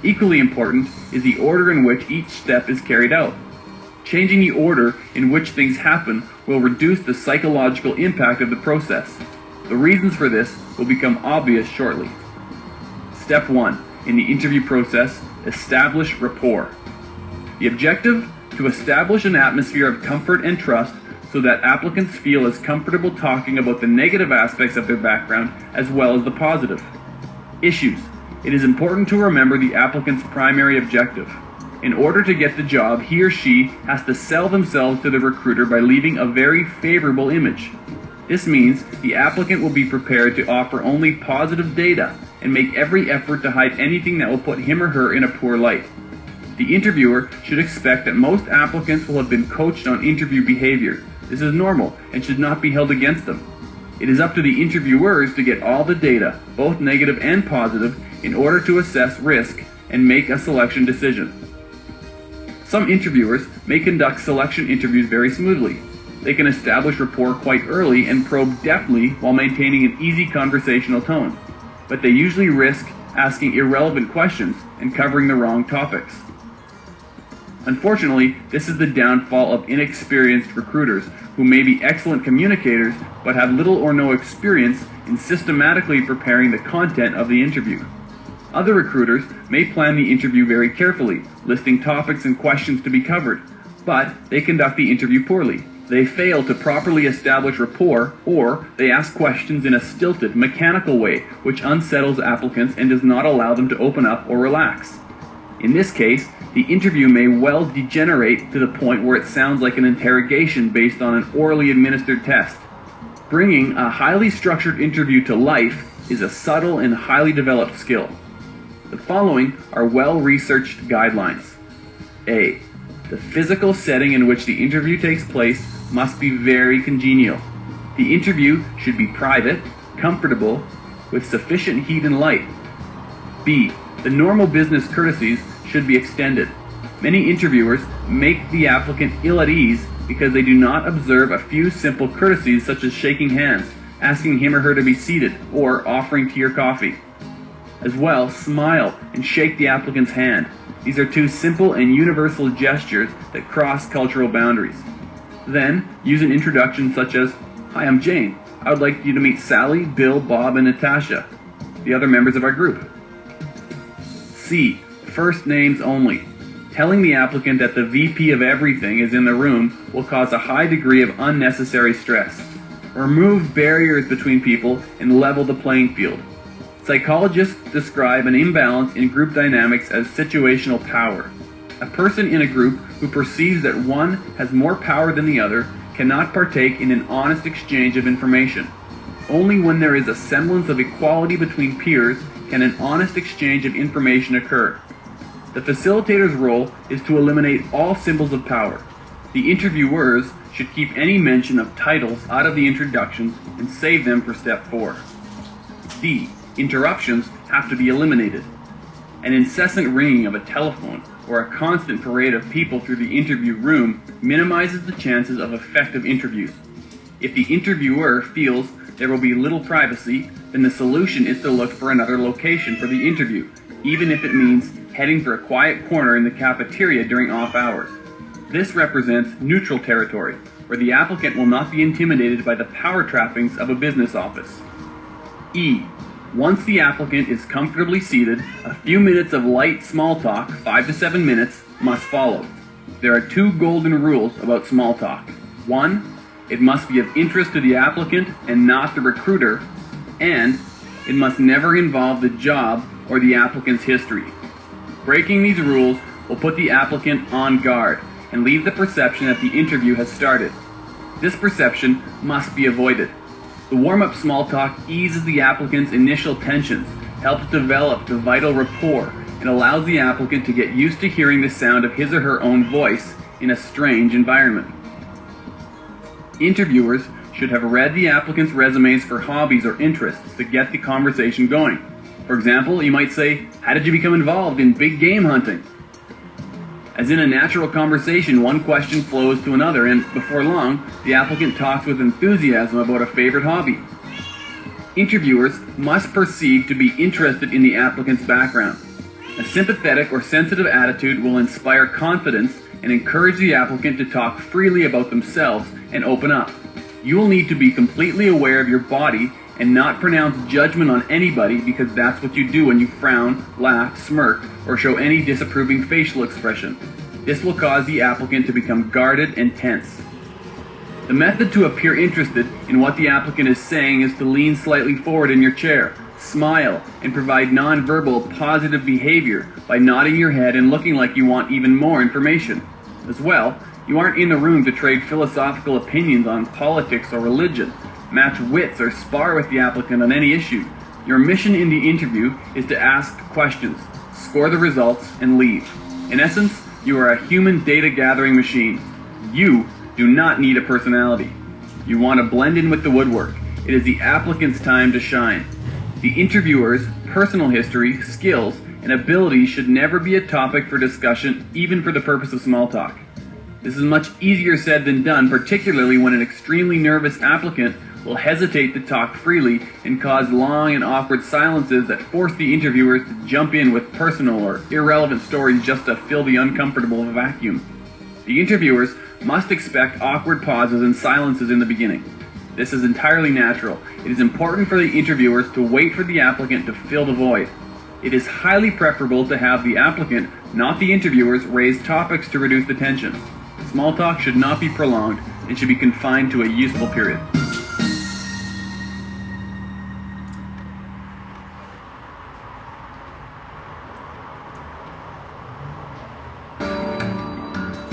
Equally important is the order in which each step is carried out. Changing the order in which things happen will reduce the psychological impact of the process. The reasons for this will become obvious shortly. Step 1. In the interview process, establish rapport. The objective? To establish an atmosphere of comfort and trust so that applicants feel as comfortable talking about the negative aspects of their background as well as the positive. Issues. It is important to remember the applicant's primary objective. In order to get the job, he or she has to sell themselves to the recruiter by leaving a very favorable image. This means the applicant will be prepared to offer only positive data and make every effort to hide anything that will put him or her in a poor light. The interviewer should expect that most applicants will have been coached on interview behavior. This is normal and should not be held against them. It is up to the interviewers to get all the data, both negative and positive, in order to assess risk and make a selection decision. Some interviewers may conduct selection interviews very smoothly. They can establish rapport quite early and probe deftly while maintaining an easy conversational tone, but they usually risk asking irrelevant questions and covering the wrong topics. Unfortunately, this is the downfall of inexperienced recruiters who may be excellent communicators but have little or no experience in systematically preparing the content of the interview. Other recruiters may plan the interview very carefully, listing topics and questions to be covered, but they conduct the interview poorly. They fail to properly establish rapport, or they ask questions in a stilted, mechanical way, which unsettles applicants and does not allow them to open up or relax. In this case, the interview may well degenerate to the point where it sounds like an interrogation based on an orally administered test. Bringing a highly structured interview to life is a subtle and highly developed skill. The following are well-researched guidelines. A. The physical setting in which the interview takes place must be very congenial. The interview should be private, comfortable, with sufficient heat and light. B. The normal business courtesies should be extended. Many interviewers make the applicant ill at ease because they do not observe a few simple courtesies such as shaking hands, asking him or her to be seated, or offering tea or coffee. As well, smile and shake the applicant's hand. These are two simple and universal gestures that cross cultural boundaries. Then, use an introduction such as, "Hi, I'm Jane. I would like you to meet Sally, Bill, Bob, and Natasha, the other members of our group." C. First names only. Telling the applicant that the VP of everything is in the room will cause a high degree of unnecessary stress. Remove barriers between people and level the playing field. Psychologists describe an imbalance in group dynamics as situational power. A person in a group who perceives that one has more power than the other cannot partake in an honest exchange of information. Only when there is a semblance of equality between peers can an honest exchange of information occur. The facilitator's role is to eliminate all symbols of power. The interviewers should keep any mention of titles out of the introductions and save them for step 4. D. Interruptions have to be eliminated. An incessant ringing of a telephone or a constant parade of people through the interview room minimizes the chances of effective interviews. If the interviewer feels there will be little privacy, then the solution is to look for another location for the interview, even if it means heading for a quiet corner in the cafeteria during off hours. This represents neutral territory, where the applicant will not be intimidated by the power trappings of a business office. E. Once the applicant is comfortably seated, a few minutes of light small talk, 5 to 7 minutes, must follow. There are 2 golden rules about small talk. 1. It must be of interest to the applicant and not the recruiter, and it must never involve the job or the applicant's history. Breaking these rules will put the applicant on guard and leave the perception that the interview has started. This perception must be avoided. The warm-up small talk eases the applicant's initial tensions, helps develop the vital rapport, and allows the applicant to get used to hearing the sound of his or her own voice in a strange environment. Interviewers should have read the applicant's resumes for hobbies or interests to get the conversation going. For example, you might say, "How did you become involved in big game hunting?" As in a natural conversation, one question flows to another, and before long, the applicant talks with enthusiasm about a favorite hobby. Interviewers must perceive to be interested in the applicant's background. A sympathetic or sensitive attitude will inspire confidence and encourage the applicant to talk freely about themselves and open up. You will need to be completely aware of your body and not pronounce judgment on anybody because that's what you do when you frown, laugh, smirk, or show any disapproving facial expression. This will cause the applicant to become guarded and tense. The method to appear interested in what the applicant is saying is to lean slightly forward in your chair, Smile and provide nonverbal positive behavior by nodding your head and looking like you want even more information. As well, you aren't in the room to trade philosophical opinions on politics or religion, match wits, or spar with the applicant on any issue. Your mission in the interview is to ask questions, score the results, and leave. In essence, you are a human data gathering machine. You do not need a personality. You want to blend in with the woodwork. It is the applicant's time to shine. The interviewer's personal history, skills, and abilities should never be a topic for discussion, even for the purpose of small talk. This is much easier said than done, particularly when an extremely nervous applicant will hesitate to talk freely and cause long and awkward silences that force the interviewers to jump in with personal or irrelevant stories just to fill the uncomfortable vacuum. The interviewers must expect awkward pauses and silences in the beginning. This is entirely natural. It is important for the interviewers to wait for the applicant to fill the void. It is highly preferable to have the applicant, not the interviewers, raise topics to reduce the tension. Small talk should not be prolonged and should be confined to a useful period.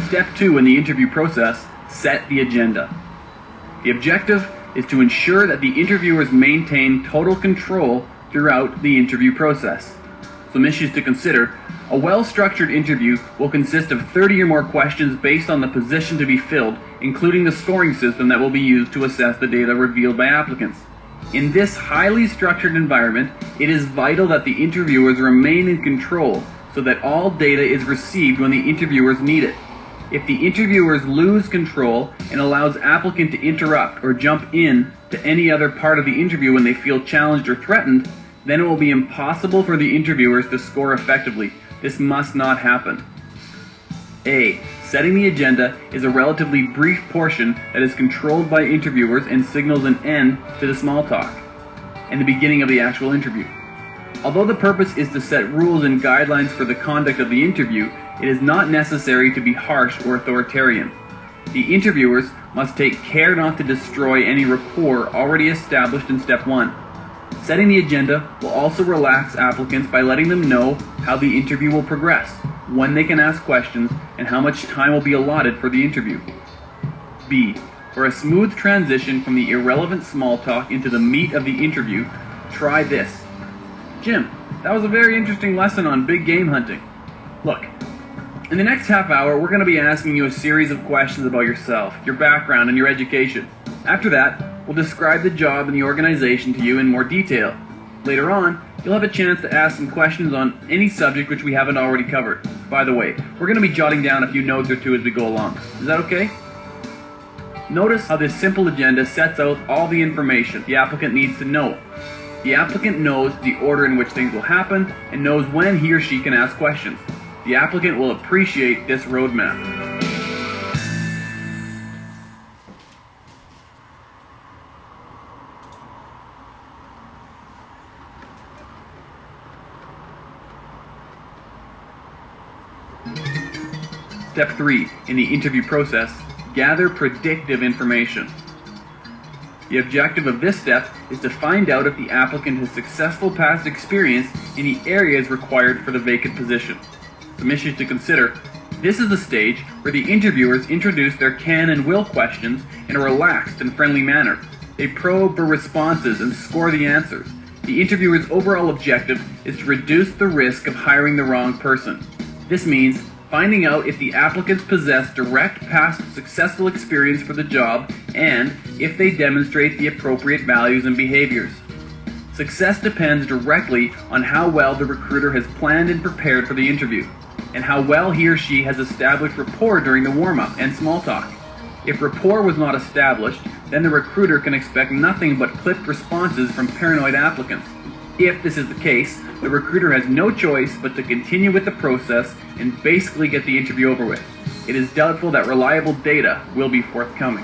Step 2 in the interview process, set the agenda. The objective is to ensure that the interviewers maintain total control throughout the interview process. Some issues to consider. A well-structured interview will consist of 30 or more questions based on the position to be filled, including the scoring system that will be used to assess the data revealed by applicants. In this highly structured environment, it is vital that the interviewers remain in control so that all data is received when the interviewers need it. If the interviewers lose control and allows applicant to interrupt or jump in to any other part of the interview when they feel challenged or threatened, then it will be impossible for the interviewers to score effectively. This must not happen. A. Setting the agenda is a relatively brief portion that is controlled by interviewers and signals an end to the small talk and the beginning of the actual interview. Although the purpose is to set rules and guidelines for the conduct of the interview, it is not necessary to be harsh or authoritarian. The interviewers must take care not to destroy any rapport already established in step 1. Setting the agenda will also relax applicants by letting them know how the interview will progress, when they can ask questions, and how much time will be allotted for the interview. B. For a smooth transition from the irrelevant small talk into the meat of the interview, try this. Jim, that was a very interesting lesson on big game hunting. Look, in the next half hour, we're going to be asking you a series of questions about yourself, your background, and your education. After that, we'll describe the job and the organization to you in more detail. Later on, you'll have a chance to ask some questions on any subject which we haven't already covered. By the way, we're going to be jotting down a few notes or two as we go along. Is that okay? Notice how this simple agenda sets out all the information the applicant needs to know. The applicant knows the order in which things will happen and knows when he or she can ask questions. The applicant will appreciate this roadmap. Step 3 in the interview process, gather predictive information. The objective of this step is to find out if the applicant has successful past experience in the areas required for the vacant position. Some issues to consider. This is the stage where the interviewers introduce their can and will questions in a relaxed and friendly manner. They probe for responses and score the answers. The interviewer's overall objective is to reduce the risk of hiring the wrong person. This means finding out if the applicants possess direct past successful experience for the job and if they demonstrate the appropriate values and behaviors. Success depends directly on how well the recruiter has planned and prepared for the interview, and how well he or she has established rapport during the warm-up and small talk. If rapport was not established, then the recruiter can expect nothing but clipped responses from paranoid applicants. If this is the case, the recruiter has no choice but to continue with the process and basically get the interview over with. It is doubtful that reliable data will be forthcoming.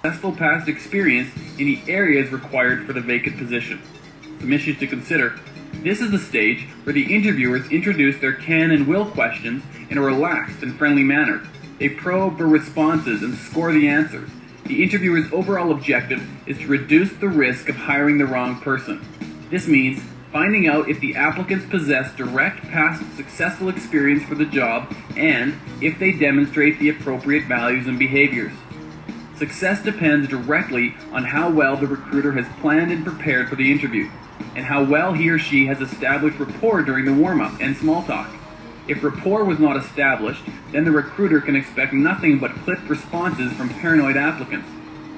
successful past experience in the areas required for the vacant position. Some issues to consider. This is the stage where the interviewers introduce their can and will questions in a relaxed and friendly manner. They probe for responses and score the answers. The interviewer's overall objective is to reduce the risk of hiring the wrong person. This means finding out if the applicants possess direct past successful experience for the job and if they demonstrate the appropriate values and behaviors. Success depends directly on how well the recruiter has planned and prepared for the interview, and how well he or she has established rapport during the warm-up and small talk. If rapport was not established, then the recruiter can expect nothing but clipped responses from paranoid applicants.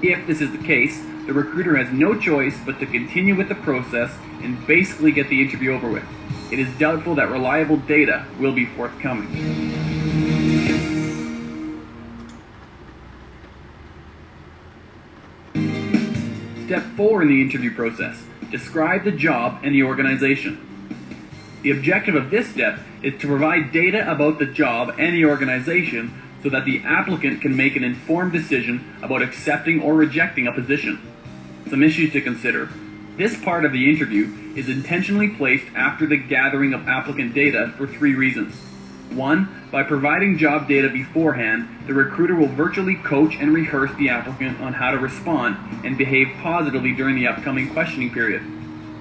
If this is the case, the recruiter has no choice but to continue with the process and basically get the interview over with. It is doubtful that reliable data will be forthcoming. Step 4 in the interview process. Describe the job and the organization. The objective of this step is to provide data about the job and the organization so that the applicant can make an informed decision about accepting or rejecting a position. Some issues to consider. This part of the interview is intentionally placed after the gathering of applicant data for 3 reasons. 1. By providing job data beforehand, the recruiter will virtually coach and rehearse the applicant on how to respond and behave positively during the upcoming questioning period.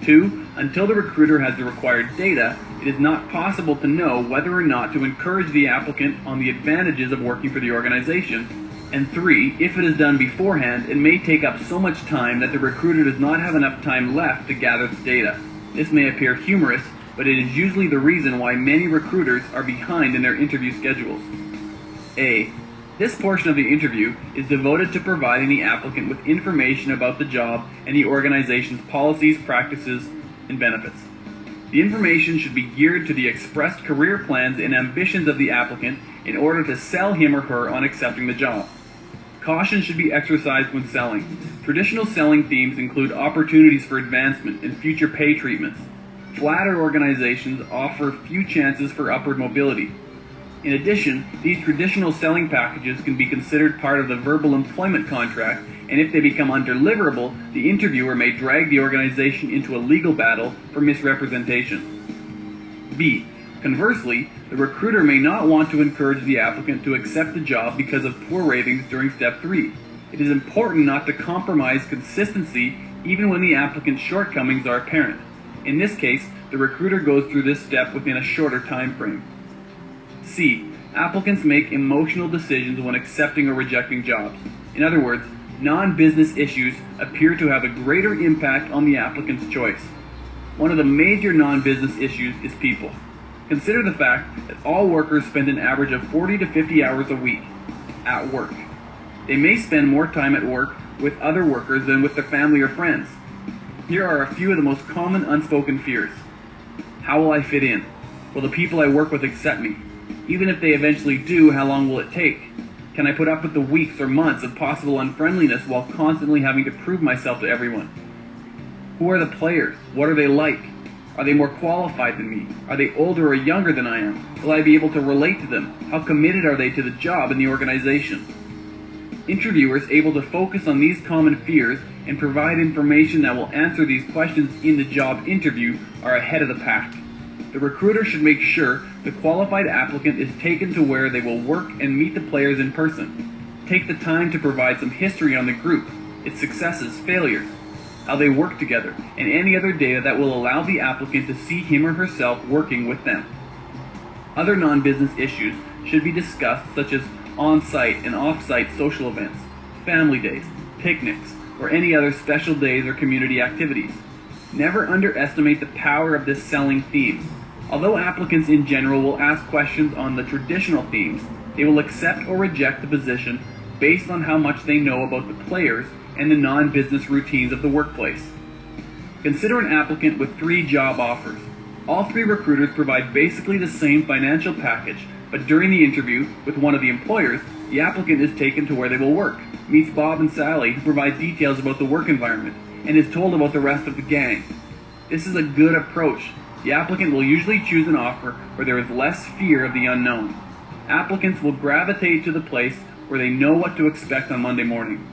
2. Until the recruiter has the required data, it is not possible to know whether or not to encourage the applicant on the advantages of working for the organization. And 3. If it is done beforehand, it may take up so much time that the recruiter does not have enough time left to gather the data. This may appear humorous, but it is usually the reason why many recruiters are behind in their interview schedules. A. This portion of the interview is devoted to providing the applicant with information about the job and the organization's policies, practices, and benefits. The information should be geared to the expressed career plans and ambitions of the applicant in order to sell him or her on accepting the job. Caution should be exercised when selling. Traditional selling themes include opportunities for advancement and future pay treatments. Flatter organizations offer few chances for upward mobility. In addition, these traditional selling packages can be considered part of the verbal employment contract, and if they become undeliverable, the interviewer may drag the organization into a legal battle for misrepresentation. B. Conversely, the recruiter may not want to encourage the applicant to accept the job because of poor ratings during Step 3. It is important not to compromise consistency even when the applicant's shortcomings are apparent. In this case, the recruiter goes through this step within a shorter time frame. C. Applicants make emotional decisions when accepting or rejecting jobs. In other words, non-business issues appear to have a greater impact on the applicant's choice. One of the major non-business issues is people. Consider the fact that all workers spend an average of 40 to 50 hours a week at work. They may spend more time at work with other workers than with their family or friends. Here are a few of the most common unspoken fears. How will I fit in? Will the people I work with accept me? Even if they eventually do, how long will it take? Can I put up with the weeks or months of possible unfriendliness while constantly having to prove myself to everyone? Who are the players? What are they like? Are they more qualified than me? Are they older or younger than I am? Will I be able to relate to them? How committed are they to the job and the organization? Interviewers able to focus on these common fears and provide information that will answer these questions in the job interview are ahead of the pack. The recruiter should make sure the qualified applicant is taken to where they will work and meet the players in person. Take the time to provide some history on the group, its successes, failures, how they work together, and any other data that will allow the applicant to see him or herself working with them. Other non-business issues should be discussed, such as on-site and off-site social events, family days, picnics, or any other special days or community activities. Never underestimate the power of this selling theme. Although applicants in general will ask questions on the traditional themes, they will accept or reject the position based on how much they know about the players and the non-business routines of the workplace. Consider an applicant with 3 job offers. All 3 recruiters provide basically the same financial package, but during the interview with one of the employers, the applicant is taken to where they will work, meets Bob and Sally, who provide details about the work environment, and is told about the rest of the gang. This is a good approach. The applicant will usually choose an offer where there is less fear of the unknown. Applicants will gravitate to the place where they know what to expect on Monday morning.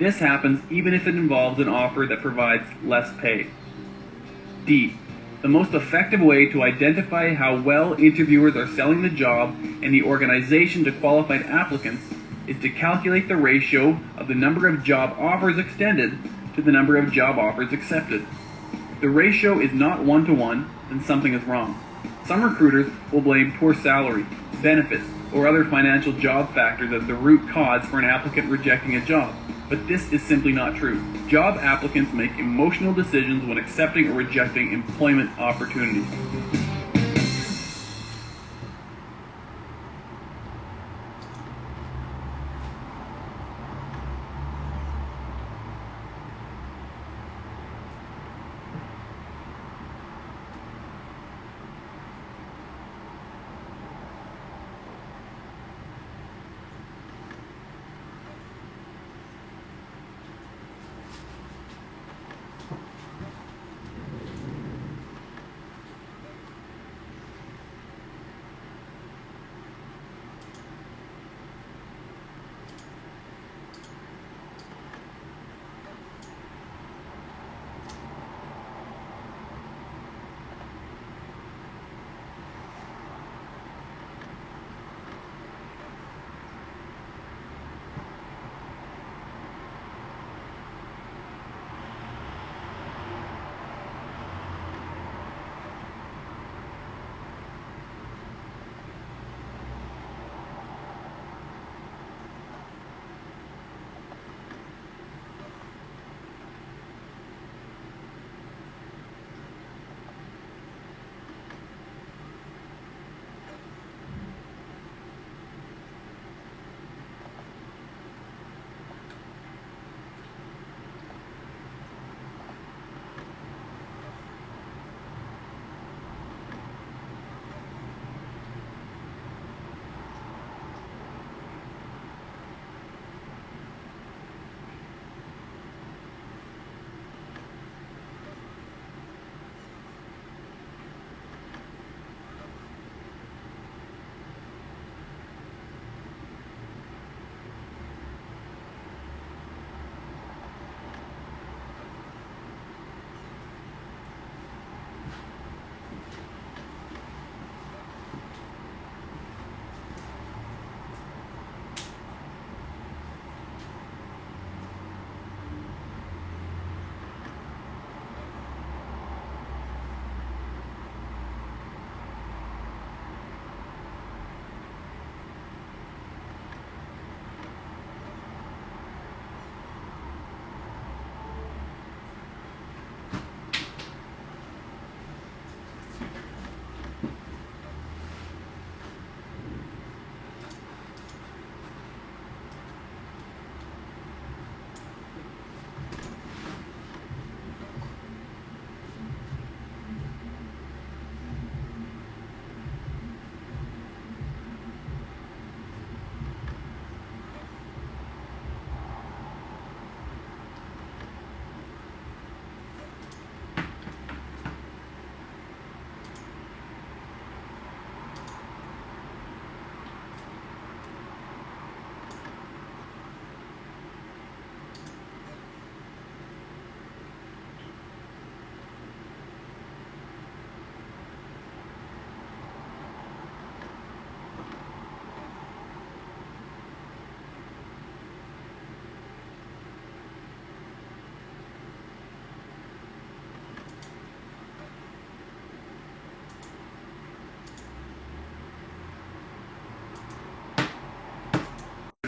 This happens even if it involves an offer that provides less pay. D. The most effective way to identify how well interviewers are selling the job and the organization to qualified applicants is to calculate the ratio of the number of job offers extended to the number of job offers accepted. If the ratio is not 1-to-1, then something is wrong. Some recruiters will blame poor salary, benefits, or other financial job factors as the root cause for an applicant rejecting a job. But this is simply not true. Job applicants make emotional decisions when accepting or rejecting employment opportunities.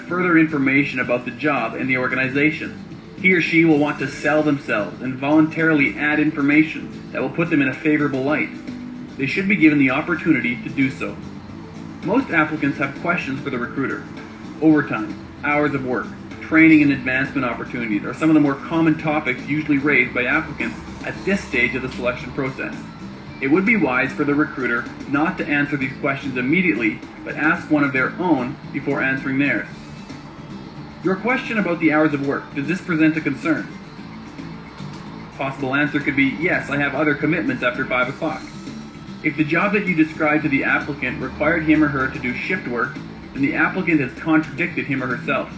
Further information about the job and the organization. He or she will want to sell themselves and voluntarily add information that will put them in a favorable light. They should be given the opportunity to do so. Most applicants have questions for the recruiter. Overtime, hours of work, training and advancement opportunities are some of the more common topics usually raised by applicants at this stage of the selection process. It would be wise for the recruiter not to answer these questions immediately, but ask one of their own before answering theirs. Your question about the hours of work, does this present a concern? Possible answer could be, yes, I have other commitments after 5 o'clock. If the job that you described to the applicant required him or her to do shift work, then the applicant has contradicted him or herself.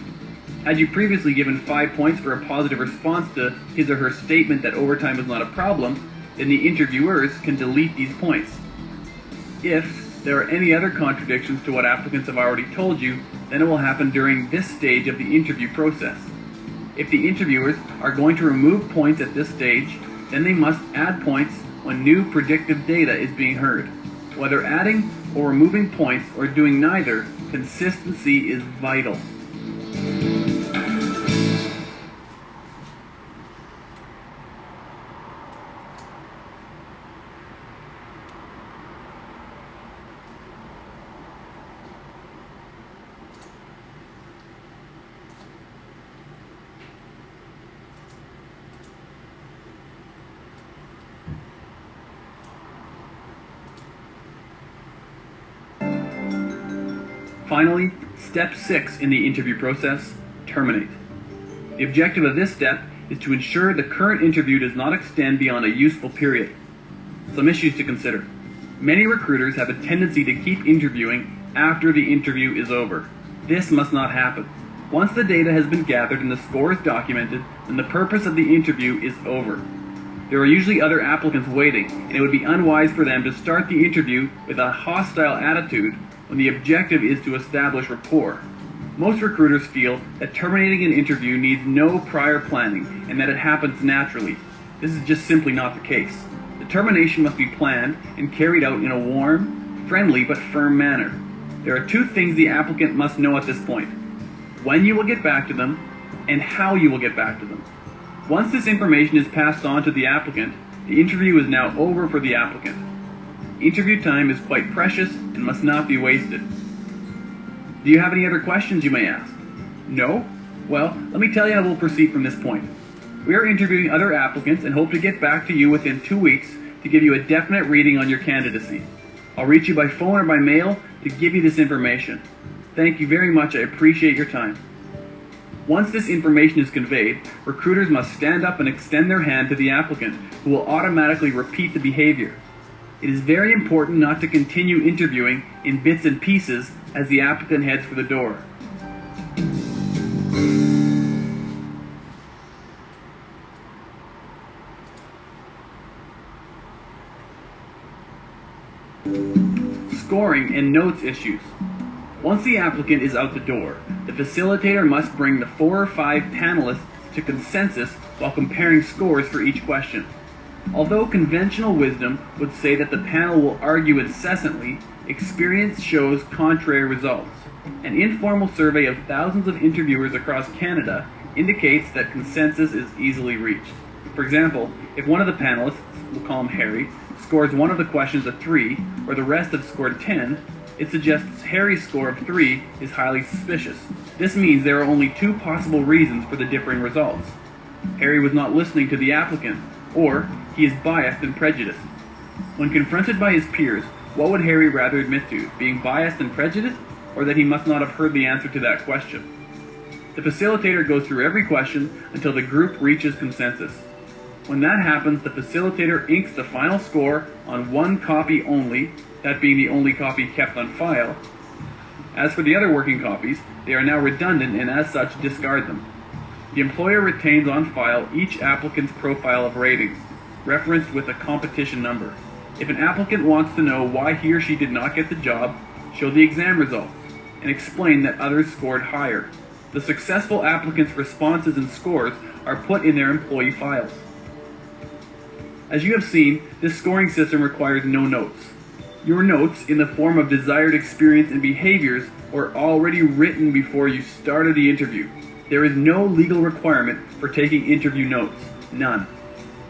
Had you previously given 5 points for a positive response to his or her statement that overtime is not a problem, then the interviewers can delete these points. If there are any other contradictions to what applicants have already told you, then it will happen during this stage of the interview process. If the interviewers are going to remove points at this stage, then they must add points when new predictive data is being heard. Whether adding or removing points or doing neither, consistency is vital. Finally, step 6 in the interview process, terminate. The objective of this step is to ensure the current interview does not extend beyond a useful period. Some issues to consider. Many recruiters have a tendency to keep interviewing after the interview is over. This must not happen. Once the data has been gathered and the score is documented, then the purpose of the interview is over. There are usually other applicants waiting, and it would be unwise for them to start the interview with a hostile attitude when the objective is to establish rapport. Most recruiters feel that terminating an interview needs no prior planning and that it happens naturally. This is just simply not the case. The termination must be planned and carried out in a warm, friendly, but firm manner. There are 2 things the applicant must know at this point: when you will get back to them and how you will get back to them. Once this information is passed on to the applicant, the interview is now over for the applicant. Interview time is quite precious and must not be wasted. Do you have any other questions, you may ask? No? Well, let me tell you how we'll proceed from this point. We are interviewing other applicants and hope to get back to you within 2 weeks to give you a definite reading on your candidacy. I'll reach you by phone or by mail to give you this information. Thank you very much. I appreciate your time. Once this information is conveyed, recruiters must stand up and extend their hand to the applicant, who will automatically repeat the behavior. It is very important not to continue interviewing in bits and pieces as the applicant heads for the door. Scoring and notes issues. Once the applicant is out the door, the facilitator must bring the 4 or 5 panelists to consensus while comparing scores for each question. Although conventional wisdom would say that the panel will argue incessantly, experience shows contrary results. An informal survey of thousands of interviewers across Canada indicates that consensus is easily reached. For example, if one of the panelists, we'll call him Harry, scores one of the questions a 3, or the rest have scored 10, it suggests Harry's score of 3 is highly suspicious. This means there are only 2 possible reasons for the differing results. Harry was not listening to the applicant, or he is biased and prejudiced. When confronted by his peers, what would Harry rather admit to, being biased and prejudiced, or that he must not have heard the answer to that question? The facilitator goes through every question until the group reaches consensus. When that happens, the facilitator inks the final score on 1 copy only, that being the only copy kept on file. As for the other working copies, they are now redundant and as such discard them. The employer retains on file each applicant's profile of ratings, referenced with a competition number. If an applicant wants to know why he or she did not get the job, show the exam results and explain that others scored higher. The successful applicant's responses and scores are put in their employee files. As you have seen, this scoring system requires no notes. Your notes, in the form of desired experience and behaviors, were already written before you started the interview. There is no legal requirement for taking interview notes. None.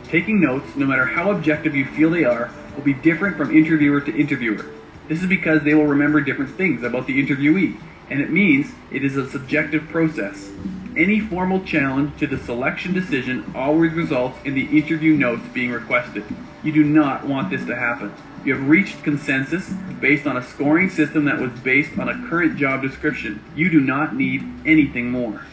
Taking notes, no matter how objective you feel they are, will be different from interviewer to interviewer. This is because they will remember different things about the interviewee, and it means it is a subjective process. Any formal challenge to the selection decision always results in the interview notes being requested. You do not want this to happen. You have reached consensus based on a scoring system that was based on a current job description. You do not need anything more.